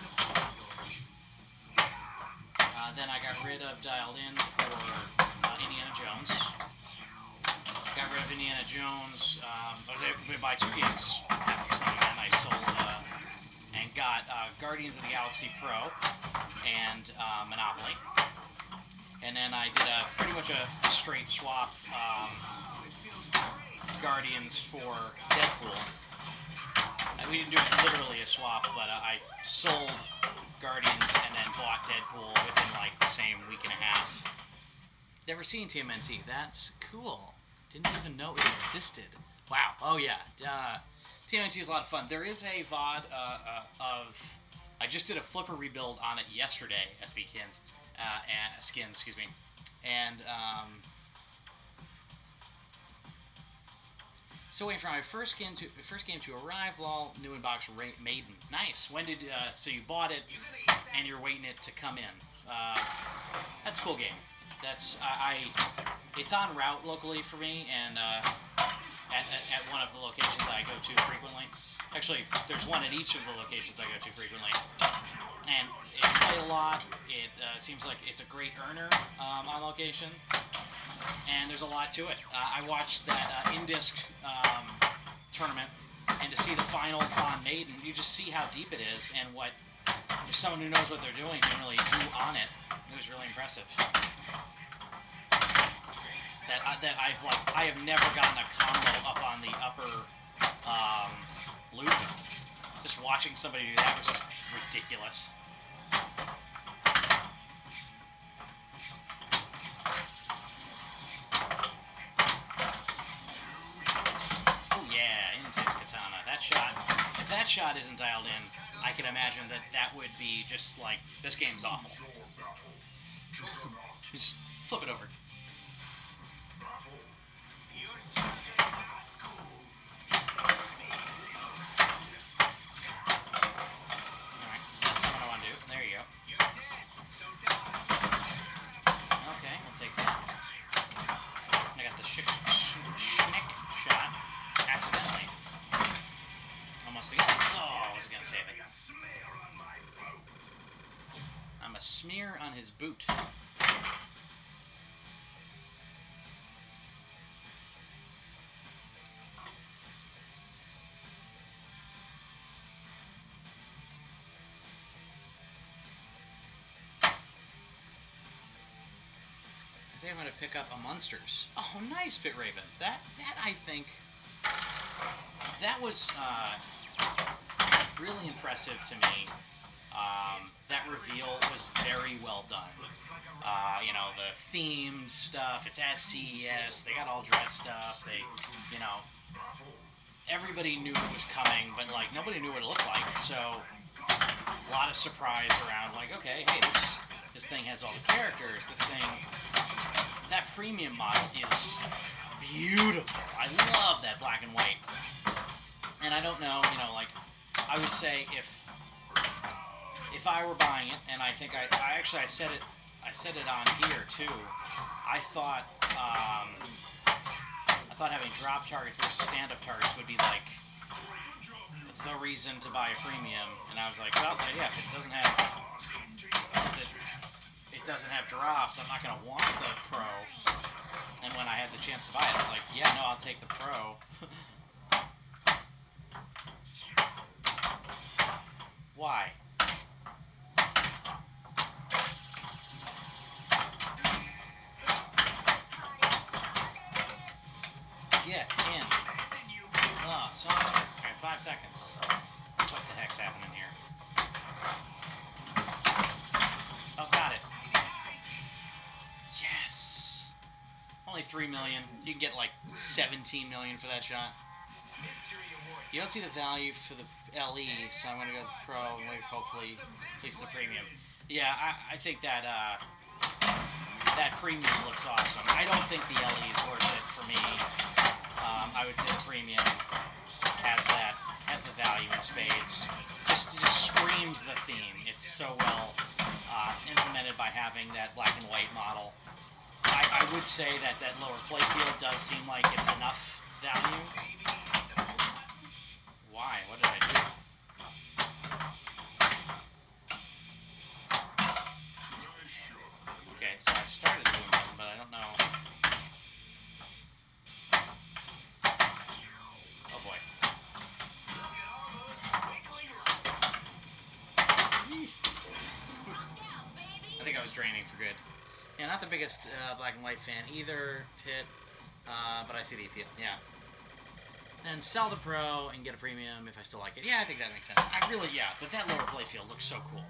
Then I got rid of Dialed In for Indiana Jones. Got rid of Indiana Jones. I was able to buy 2 games after selling that. I sold and got Guardians of the Galaxy Pro and Monopoly. And then I did pretty much a straight swap Guardians for Deadpool. We didn't do it literally a swap, but I sold Guardians and then bought Deadpool within the same week and a half. Never seen TMNT. That's cool. Didn't even know it existed. Wow. Oh yeah. TMNT is a lot of fun. There is a VOD of... I just did a flipper rebuild on it yesterday, SB Skins, excuse me. And, still waiting for my first game to arrive. Lol, new inbox Maiden. Nice. When did so you bought it and you're waiting it to come in? That's a cool game. That's it's on route locally for me, and at one of the locations I go to frequently. Actually, there's one at each of the locations I go to frequently, and it's played a lot. It seems like it's a great earner on location. And there's a lot to it. I watched that Indisc tournament, and to see the finals on Maiden, you just see how deep it is, and what if someone who knows what they're doing can really do on it. It was really impressive. I have never gotten a combo up on the upper loop. Just watching somebody do that was just ridiculous. If that shot isn't dialed in, I can imagine that would be just like, this game's awful. Just flip it over. Alright, that's not what I want to do. There you go. Okay, we'll take that. I got the schnick shot accidentally. Almost again. Oh, I wasn't going to save it. I'm a smear on his boot. I think I'm going to pick up a Munsters. Oh, nice, Pit Raven. That I think, that was really impressive to me. That reveal was very well done. You know, the themed stuff, it's at CES, they got all dressed up, they, you know, everybody knew it was coming, but, like, nobody knew what it looked like, so a lot of surprise around, like, okay, hey, this thing has all the characters, this thing, that premium model is beautiful. I love that black and white. And I don't know, you know, like, I would say if I were buying it, and I think I said it on here too. I thought having drop targets versus stand-up targets would be like the reason to buy a premium, and I was like, well, yeah, if it doesn't have drops, I'm not gonna want the Pro. And when I had the chance to buy it, I was like, yeah, no, I'll take the Pro. Why? Get in. Oh, saucer. Alright, 5 seconds. What the heck's happening here? Oh, got it. Yes! Only 3 million. You can get like 17 million for that shot. You don't see the value for the LE, so I'm going to go with the Pro and wait for hopefully at least the premium. Yeah, I think that that premium looks awesome. I don't think the LE is worth it for me. I would say the premium has the value in spades. Just screams the theme. It's so well implemented by having that black and white model. I would say that lower playfield does seem like it's enough value. Why? What did I do? Okay, so I started doing them, but I don't know. Oh boy. I think I was draining for good. Yeah, not the biggest black and white fan either, Pit, but I see the appeal, yeah. And sell the Pro and get a premium if I still like it. Yeah, I think that makes sense. But that lower playfield looks so cool.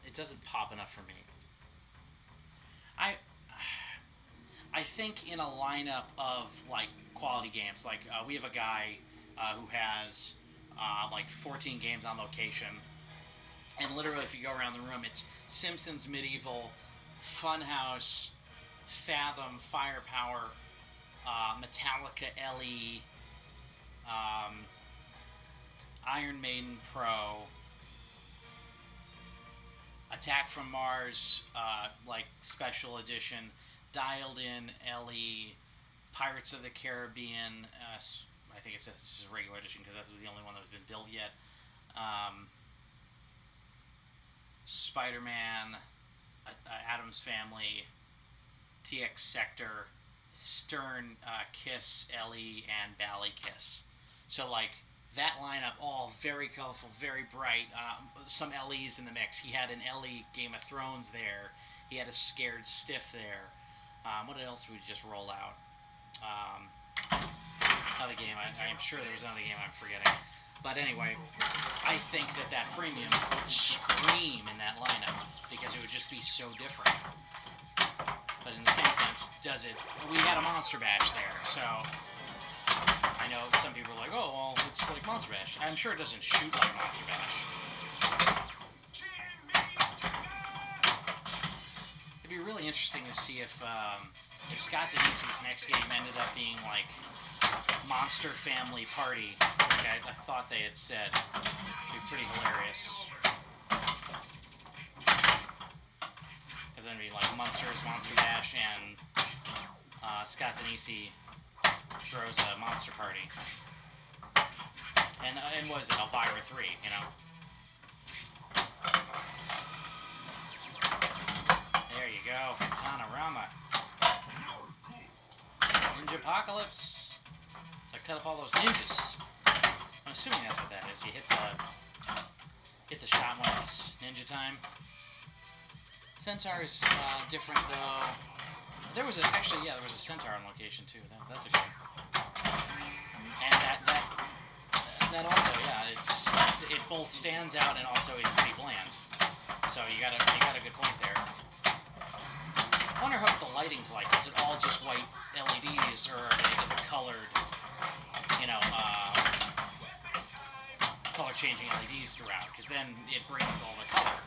It doesn't pop enough for me. I think in a lineup of like quality games, like we have a guy who has like 14 games on location, and literally if you go around the room, it's Simpsons Medieval, Funhouse, Fathom, Firepower, Metallica LE, um, Iron Maiden Pro, Attack from Mars, like special edition, Dialed In LE, Pirates of the Caribbean. I think it's just a regular edition because that was the only one that was been built yet. Um, Spider-Man, Adam's Family, TX Sector, Stern Kiss LE, and Bally Kiss. So like that lineup, all very colorful, very bright. Some LEs in the mix. He had an LE Game of Thrones there. He had a Scared Stiff there. What else would we just roll out? Another game. I'm sure there was another game I'm forgetting. But anyway, I think that premium would scream in that lineup because it would just be so different. But in the same sense, does it? We had a Monster Bash there, so I know some people are like, oh, well, it's like Monster Bash. I'm sure it doesn't shoot like Monster Bash. It'd be really interesting to see if Scott Denise's next game ended up being like Monster Family Party, like I thought they had said. It'd be pretty hilarious. Because then it'd be like Monsters, Monster Bash, and Scott Denise throws a Monster Party. And what is it, Elvira 3, you know? There you go, Katana-rama. Ninja Apocalypse. So I cut up all those ninjas. I'm assuming that's what that is. You hit the shot when it's ninja time. Centaur's different though. There was a Centaur on location too. That's a good one. And that also, yeah, it both stands out and also is pretty bland. So you got a good point there. I wonder what the lighting's like. Is it all just white LEDs, or is it colored, you know, color changing LEDs throughout? Because then it brings all the color.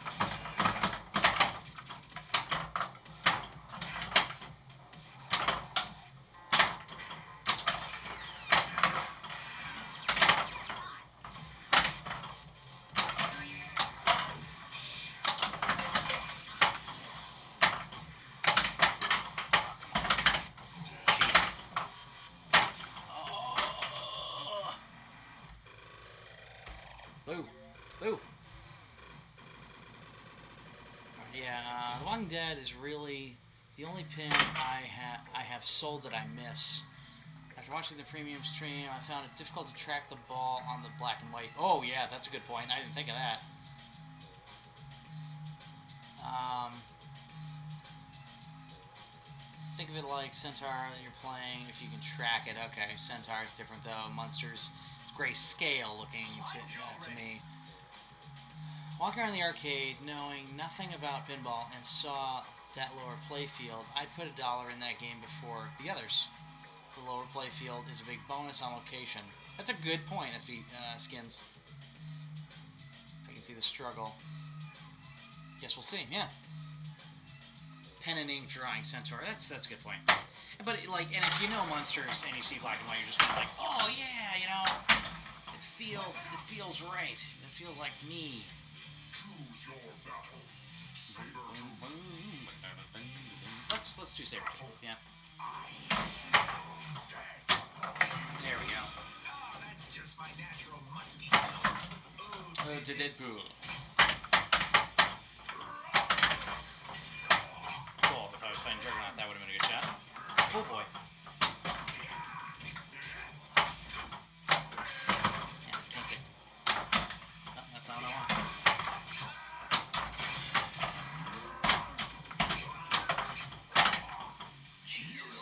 Boo. Boo. Yeah, The Walking Dead is really the only pin I have sold that I miss. After watching the premium stream, I found it difficult to track the ball on the black and white. Oh yeah, that's a good point. I didn't think of that. Think of it like Centaur that you're playing, if you can track it. Okay, Centaur is different though. Monsters, grayscale looking to me. Walking around the arcade, knowing nothing about pinball, and saw that lower playfield, I put $1 in that game before the others. The lower playfield is a big bonus on location. That's a good point, SB Skins. I can see the struggle. Guess we'll see. Yeah. Pen and ink drawing Centaur. That's a good point. But and if you know Monsters and you see black and white, you're just kind of like, oh yeah, you know, it feels right. It feels like me. Choose your battle. Let's do Sabretooth. Yeah. There we go. Oh, that's just my natural musky. Oh, to Deadpool. Cool. If I was playing Juggernaut, that would have been a good shot. Oh boy. Yeah, can't get. No, that's not what I want. Jesus.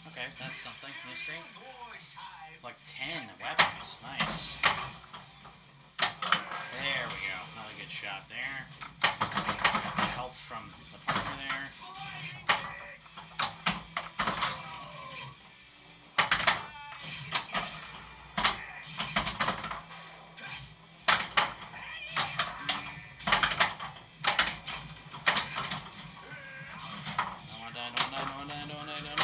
Okay, that's something. Mystery. Like 10 weapons. Nice. There we go. Another good shot there. Help from the partner there. Don't want to die, don't want to die, don't want to die, don't want to die, don't want to die.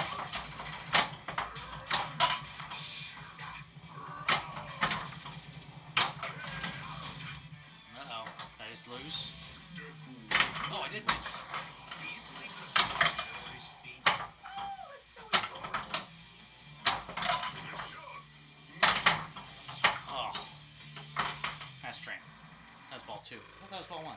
Uh-oh. Did I just lose? Oh, I did win. Do you sleep with a ball under his feet? Oh, it's so adorable. Finish shot. Oh. Nice train. That was ball 2. I thought that was ball 1.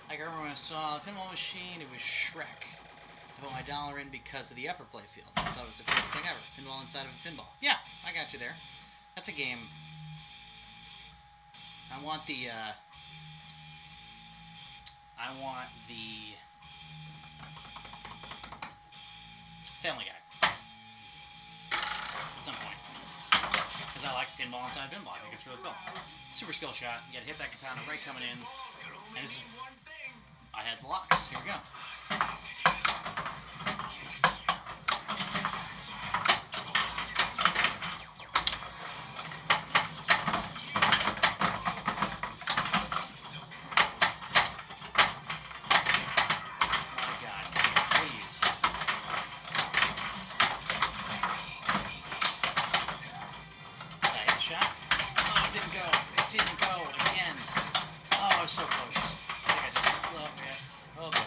I remember when I saw the pinball machine, it was Shrek. I put my dollar in because of the upper playfield. I thought it was the coolest thing ever. Pinball inside of a pinball. Yeah, I got you there. That's a game. I want the Family Guy at some point. Because I like pinball inside pinball. I think it's really cool. Super skill shot. You gotta hit that katana right coming in. Balls can only And this is, mean one thing. I had the locks. Here we go. My God. Please. Did I hit the shot? Oh, it didn't go. It didn't go again. Oh, I was so close. I think I just, oh, yeah. Oh, good.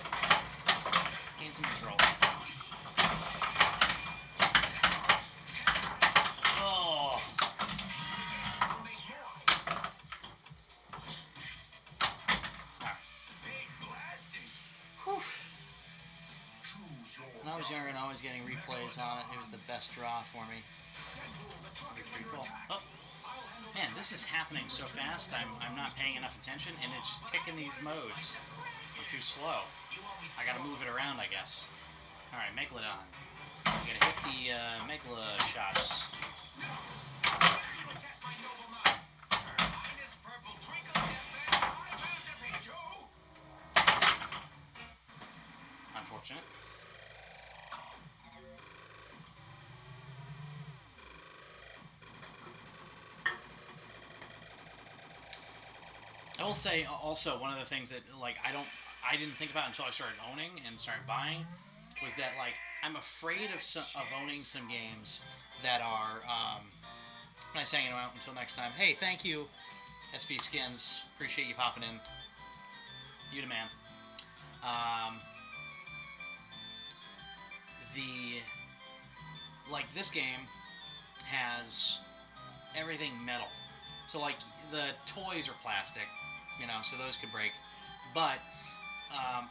Gain some control. Oh. We'll make more. Alright. Big blasters. Whew. Choose your When I was younger and always getting replays on it, it was the best draw for me. Deadpool, the truck That'd be is pretty under cool. attack. Oh, I'll handle man, the this is tractor. happening so fast, I'm not paying enough attention, and it's just picking these modes. I'm too slow. You always I gotta throw move a it around, I fun guess. Alright, Megalodon. You gotta hit the Megala shots. No! Protect my noble mind. Her Highness Purple Twinkle Deathbed, I will defeat you! Unfortunate. I will say also one of the things that like I didn't think about until I started owning and started buying was that like I'm afraid of owning some games that are nice hanging out until next time. Hey, thank you, SP Skins. Appreciate you popping in. You the man. Um, this game has everything metal. So like the toys are plastic, so those could break. But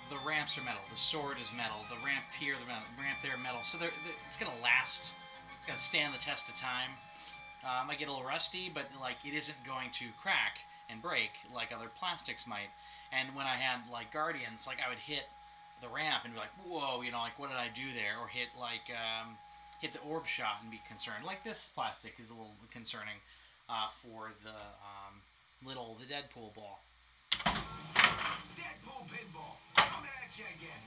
the ramps are metal. The sword is metal. The ramp here, the ramp there, metal. So it's gonna last. It's gonna stand the test of time. Might get a little rusty, but like it isn't going to crack and break like other plastics might. And when I had like Guardians, like I would hit the ramp and be like, whoa, like what did I do there? Or hit hit the orb shot and be concerned. Like this plastic is a little concerning for the the Deadpool ball. Deadpool Pinball, coming at you again.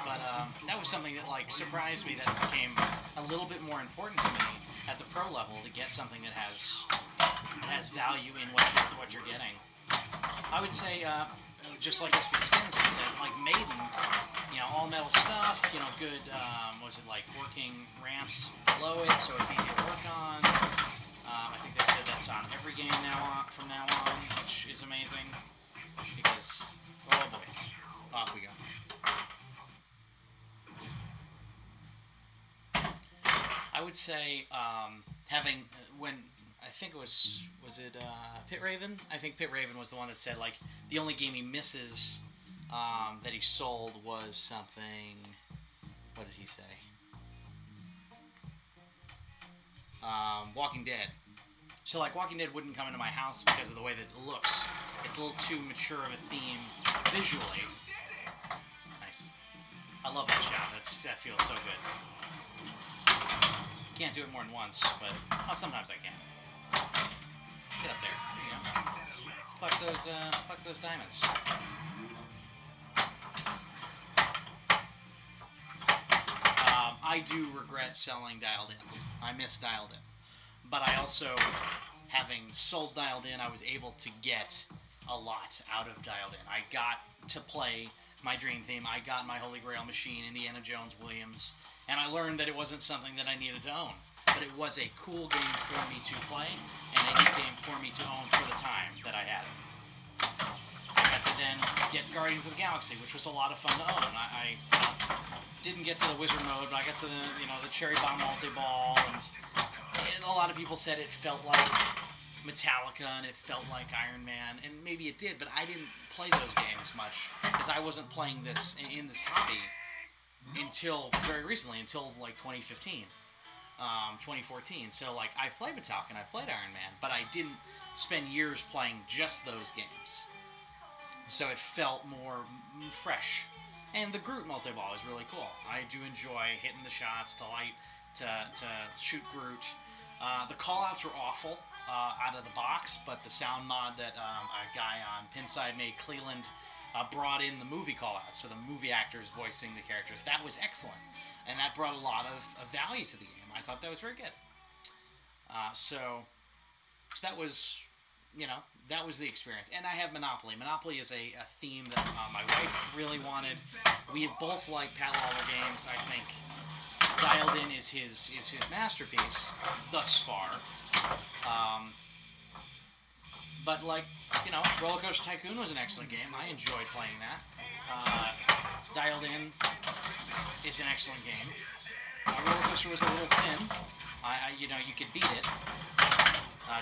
But that was something that like surprised me that it became a little bit more important to me at the pro level to get something that has value in what you're getting. I would say just like SP Skins said, like Maiden, all metal stuff, good was it like working ramps below it so it's easy to work on. I think they said that's on every game from now on, which is amazing because oh boy, off we go. I would say having when I think it was it Pit Raven? I think Pit Raven was the one that said like the only game he misses that he sold was something. What did he say? Walking Dead. So like Walking Dead wouldn't come into my house because of the way that it looks. It's a little too mature of a theme visually. Nice. I love that shot. That feels so good. Can't do it more than once, but sometimes I can. fuck those diamonds. I do regret selling Dialed In. I miss Dialed In. But I also, having sold Dialed In, I was able to get a lot out of Dialed In. I got to play my dream theme. I got my Holy Grail machine, Indiana Jones Williams, and I learned that it wasn't something that I needed to own. But it was a cool game for me to play, and a neat game for me to own for the time that I had it. I got to then get Guardians of the Galaxy, which was a lot of fun to own. I didn't get to the wizard mode, but I got to the cherry bomb multi-ball, and a lot of people said it felt like Metallica and it felt like Iron Man, and maybe it did, but I didn't play those games much because I wasn't playing this in this hobby until very recently, until like 2015, 2014. So like I've played Metallica and I've played Iron Man, but I didn't spend years playing just those games. So it felt more fresh. And the Groot multi-ball is really cool. I do enjoy hitting the shots to light, to shoot Groot. The call-outs were awful out of the box, but the sound mod that a guy on Pinside made, Cleland, brought in the movie call-outs, so the movie actors voicing the characters. That was excellent, and that brought a lot of value to the game. I thought that was very good. So that was, that was the experience. And I have Monopoly. Monopoly is a theme that my wife really wanted. We both like Pat Lawler games. I think Dialed In is his masterpiece thus far. But like, Roller Coaster Tycoon was an excellent game. I enjoyed playing that. Dialed In is an excellent game. Roller Coaster was a little thin. You could beat it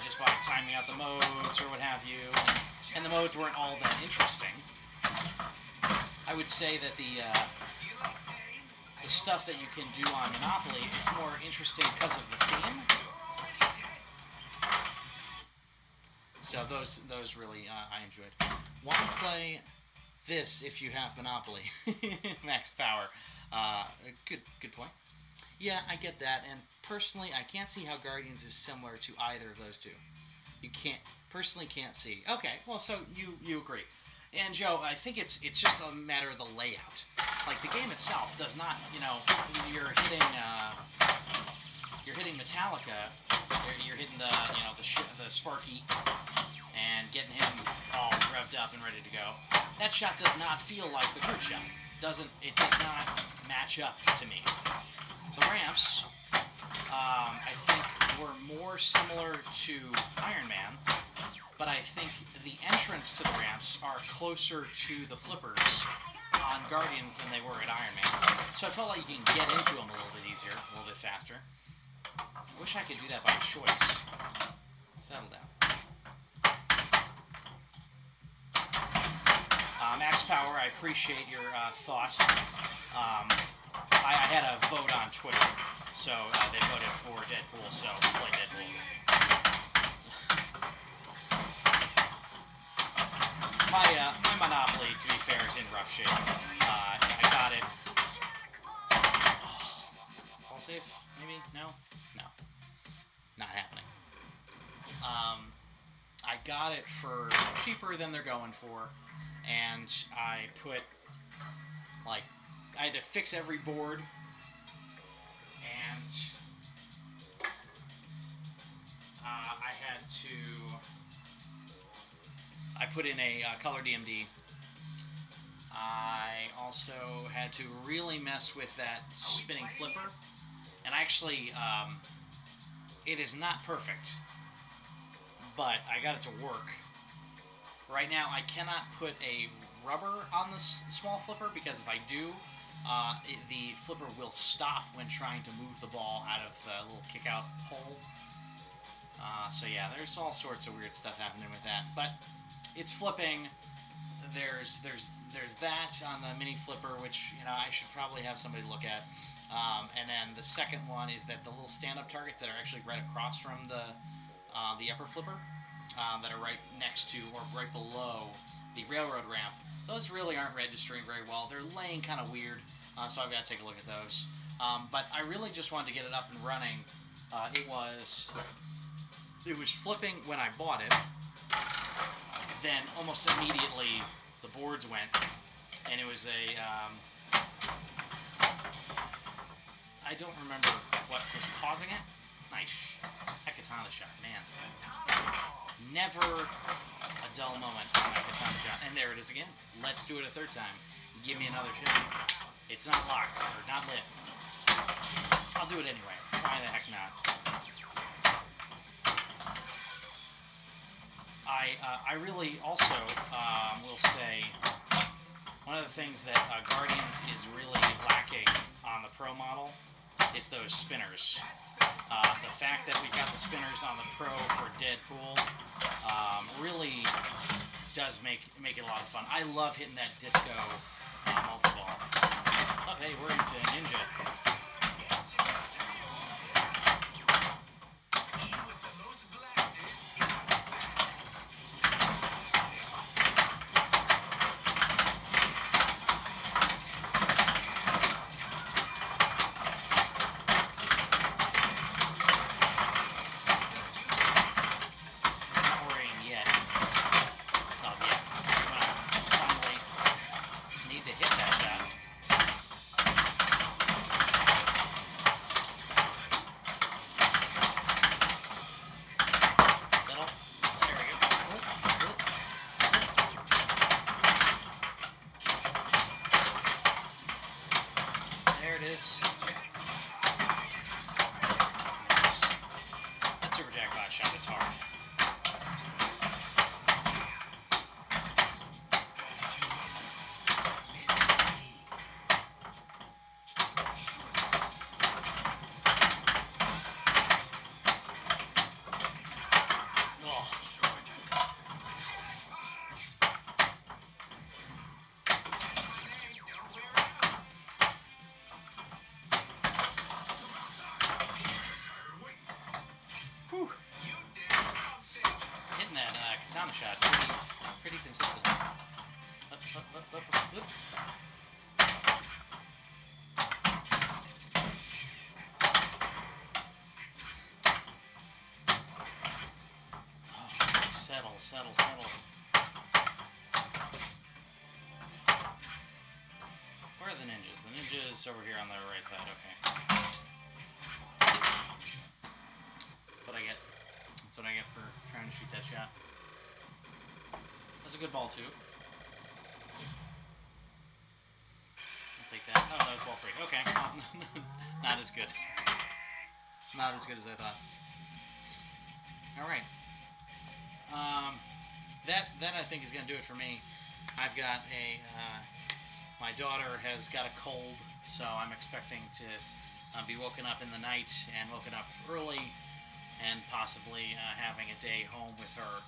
just by timing out the modes or what have you, and the modes weren't all that interesting. I would say that the stuff that you can do on Monopoly is more interesting because of the theme. So those really I enjoyed. Why play this if you have Monopoly? Max Power. Good point. Yeah, I get that, and personally, I can't see how Guardians is similar to either of those two. You can't see. Okay, well, so you agree. And Joe, I think it's just a matter of the layout. Like the game itself does not, you're hitting Metallica, you're hitting the Sparky, and getting him all revved up and ready to go. That shot does not feel like the Groot shot. It does not match up to me. The ramps, I think, were more similar to Iron Man, but I think the entrance to the ramps are closer to the flippers on Guardians than they were at Iron Man. So I felt like you can get into them a little bit easier, a little bit faster. I wish I could do that by choice. Settle down. Max Power, I appreciate your thought. I had a vote on Twitter, so they voted for Deadpool, so play Deadpool. My Monopoly, to be fair, is in rough shape. I got it. Ball safe? Maybe? No? No. Not happening. I got it for cheaper than they're going for, and I put, I had to fix every board, and I put in a color DMD. I also had to really mess with that spinning flipper, and actually, it is not perfect, but I got it to work. Right now, I cannot put a rubber on the small flipper because if I do, the flipper will stop when trying to move the ball out of the little kick-out hole. So yeah, there's all sorts of weird stuff happening with that, but it's flipping. There's that on the mini flipper, which I should probably have somebody look at. And then the second one is that the little stand-up targets that are actually right across from the upper flipper, that are right next to or right below the railroad ramp, those really aren't registering very well. They're laying kind of weird, so I've got to take a look at those. But I really just wanted to get it up and running. It was flipping when I bought it. then almost immediately the boards went, and it was a I don't remember what was causing it. Nice. That katana shot, man. Never a dull moment on that katana shot. And there it is again. Let's do it a third time. Give me another shot. It's not locked, or not lit. I'll do it anyway. Why the heck not? I really also will say one of the things that Guardians is really lacking on the Pro model is those spinners. The fact that we got the spinners on the Pro for Deadpool really does make it a lot of fun. I love hitting that disco multi-ball. Oh, hey, we're into Ninja. There it is. Nice. That super jackpot shot is hard. Whew. Hitting that katana shot pretty consistent. Up. Oh, settle. Where are the ninjas? The ninjas over here on the right side. Okay. That's what I get. That's what I get for trying to shoot that shot. That's a good ball too. I'll take that. Oh, that was ball 3. Okay. Not as good. Not as good as I thought. All right. That I think is going to do it for me. I've got my daughter has got a cold, so I'm expecting to be woken up in the night and woken up early and possibly having a day home with her.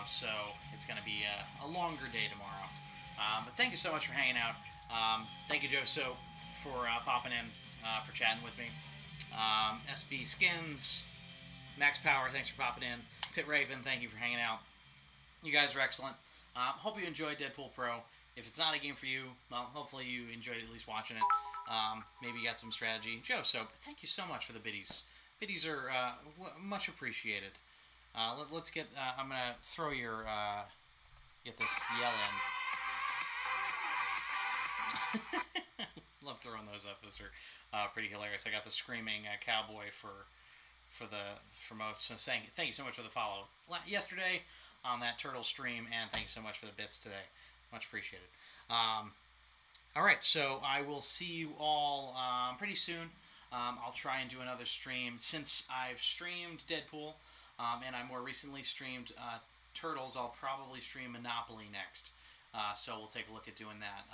So it's going to be a longer day tomorrow. But thank you so much for hanging out. Thank you, Joe Soap, for popping in, for chatting with me. SB Skins, Max Power, thanks for popping in. Pit Raven, thank you for hanging out. You guys are excellent. Hope you enjoyed Deadpool Pro. If it's not a game for you, well, hopefully you enjoyed at least watching it. Maybe you got some strategy. Joe Soap, thank you so much for the biddies. Biddies are much appreciated. Let's get. I'm gonna throw your get this yell in. Love throwing those up. Those are pretty hilarious. I got the screaming cowboy for most. So saying thank you so much for the follow yesterday on that turtle stream, and thank you so much for the bits today. Much appreciated. All right, so I will see you all pretty soon. I'll try and do another stream since I've streamed Deadpool, and I more recently streamed Turtles. I'll probably stream Monopoly next. So we'll take a look at doing that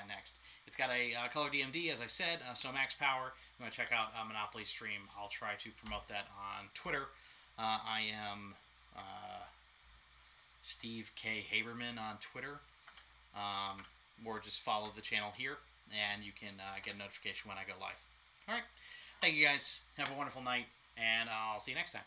next. It's got a color DMD, as I said, so Max Power. You want to check out Monopoly stream. I'll try to promote that on Twitter. I am Steve K. Haberman on Twitter. Or just follow the channel here, and you can get a notification when I go live. All right. Thank you, guys. Have a wonderful night, and I'll see you next time.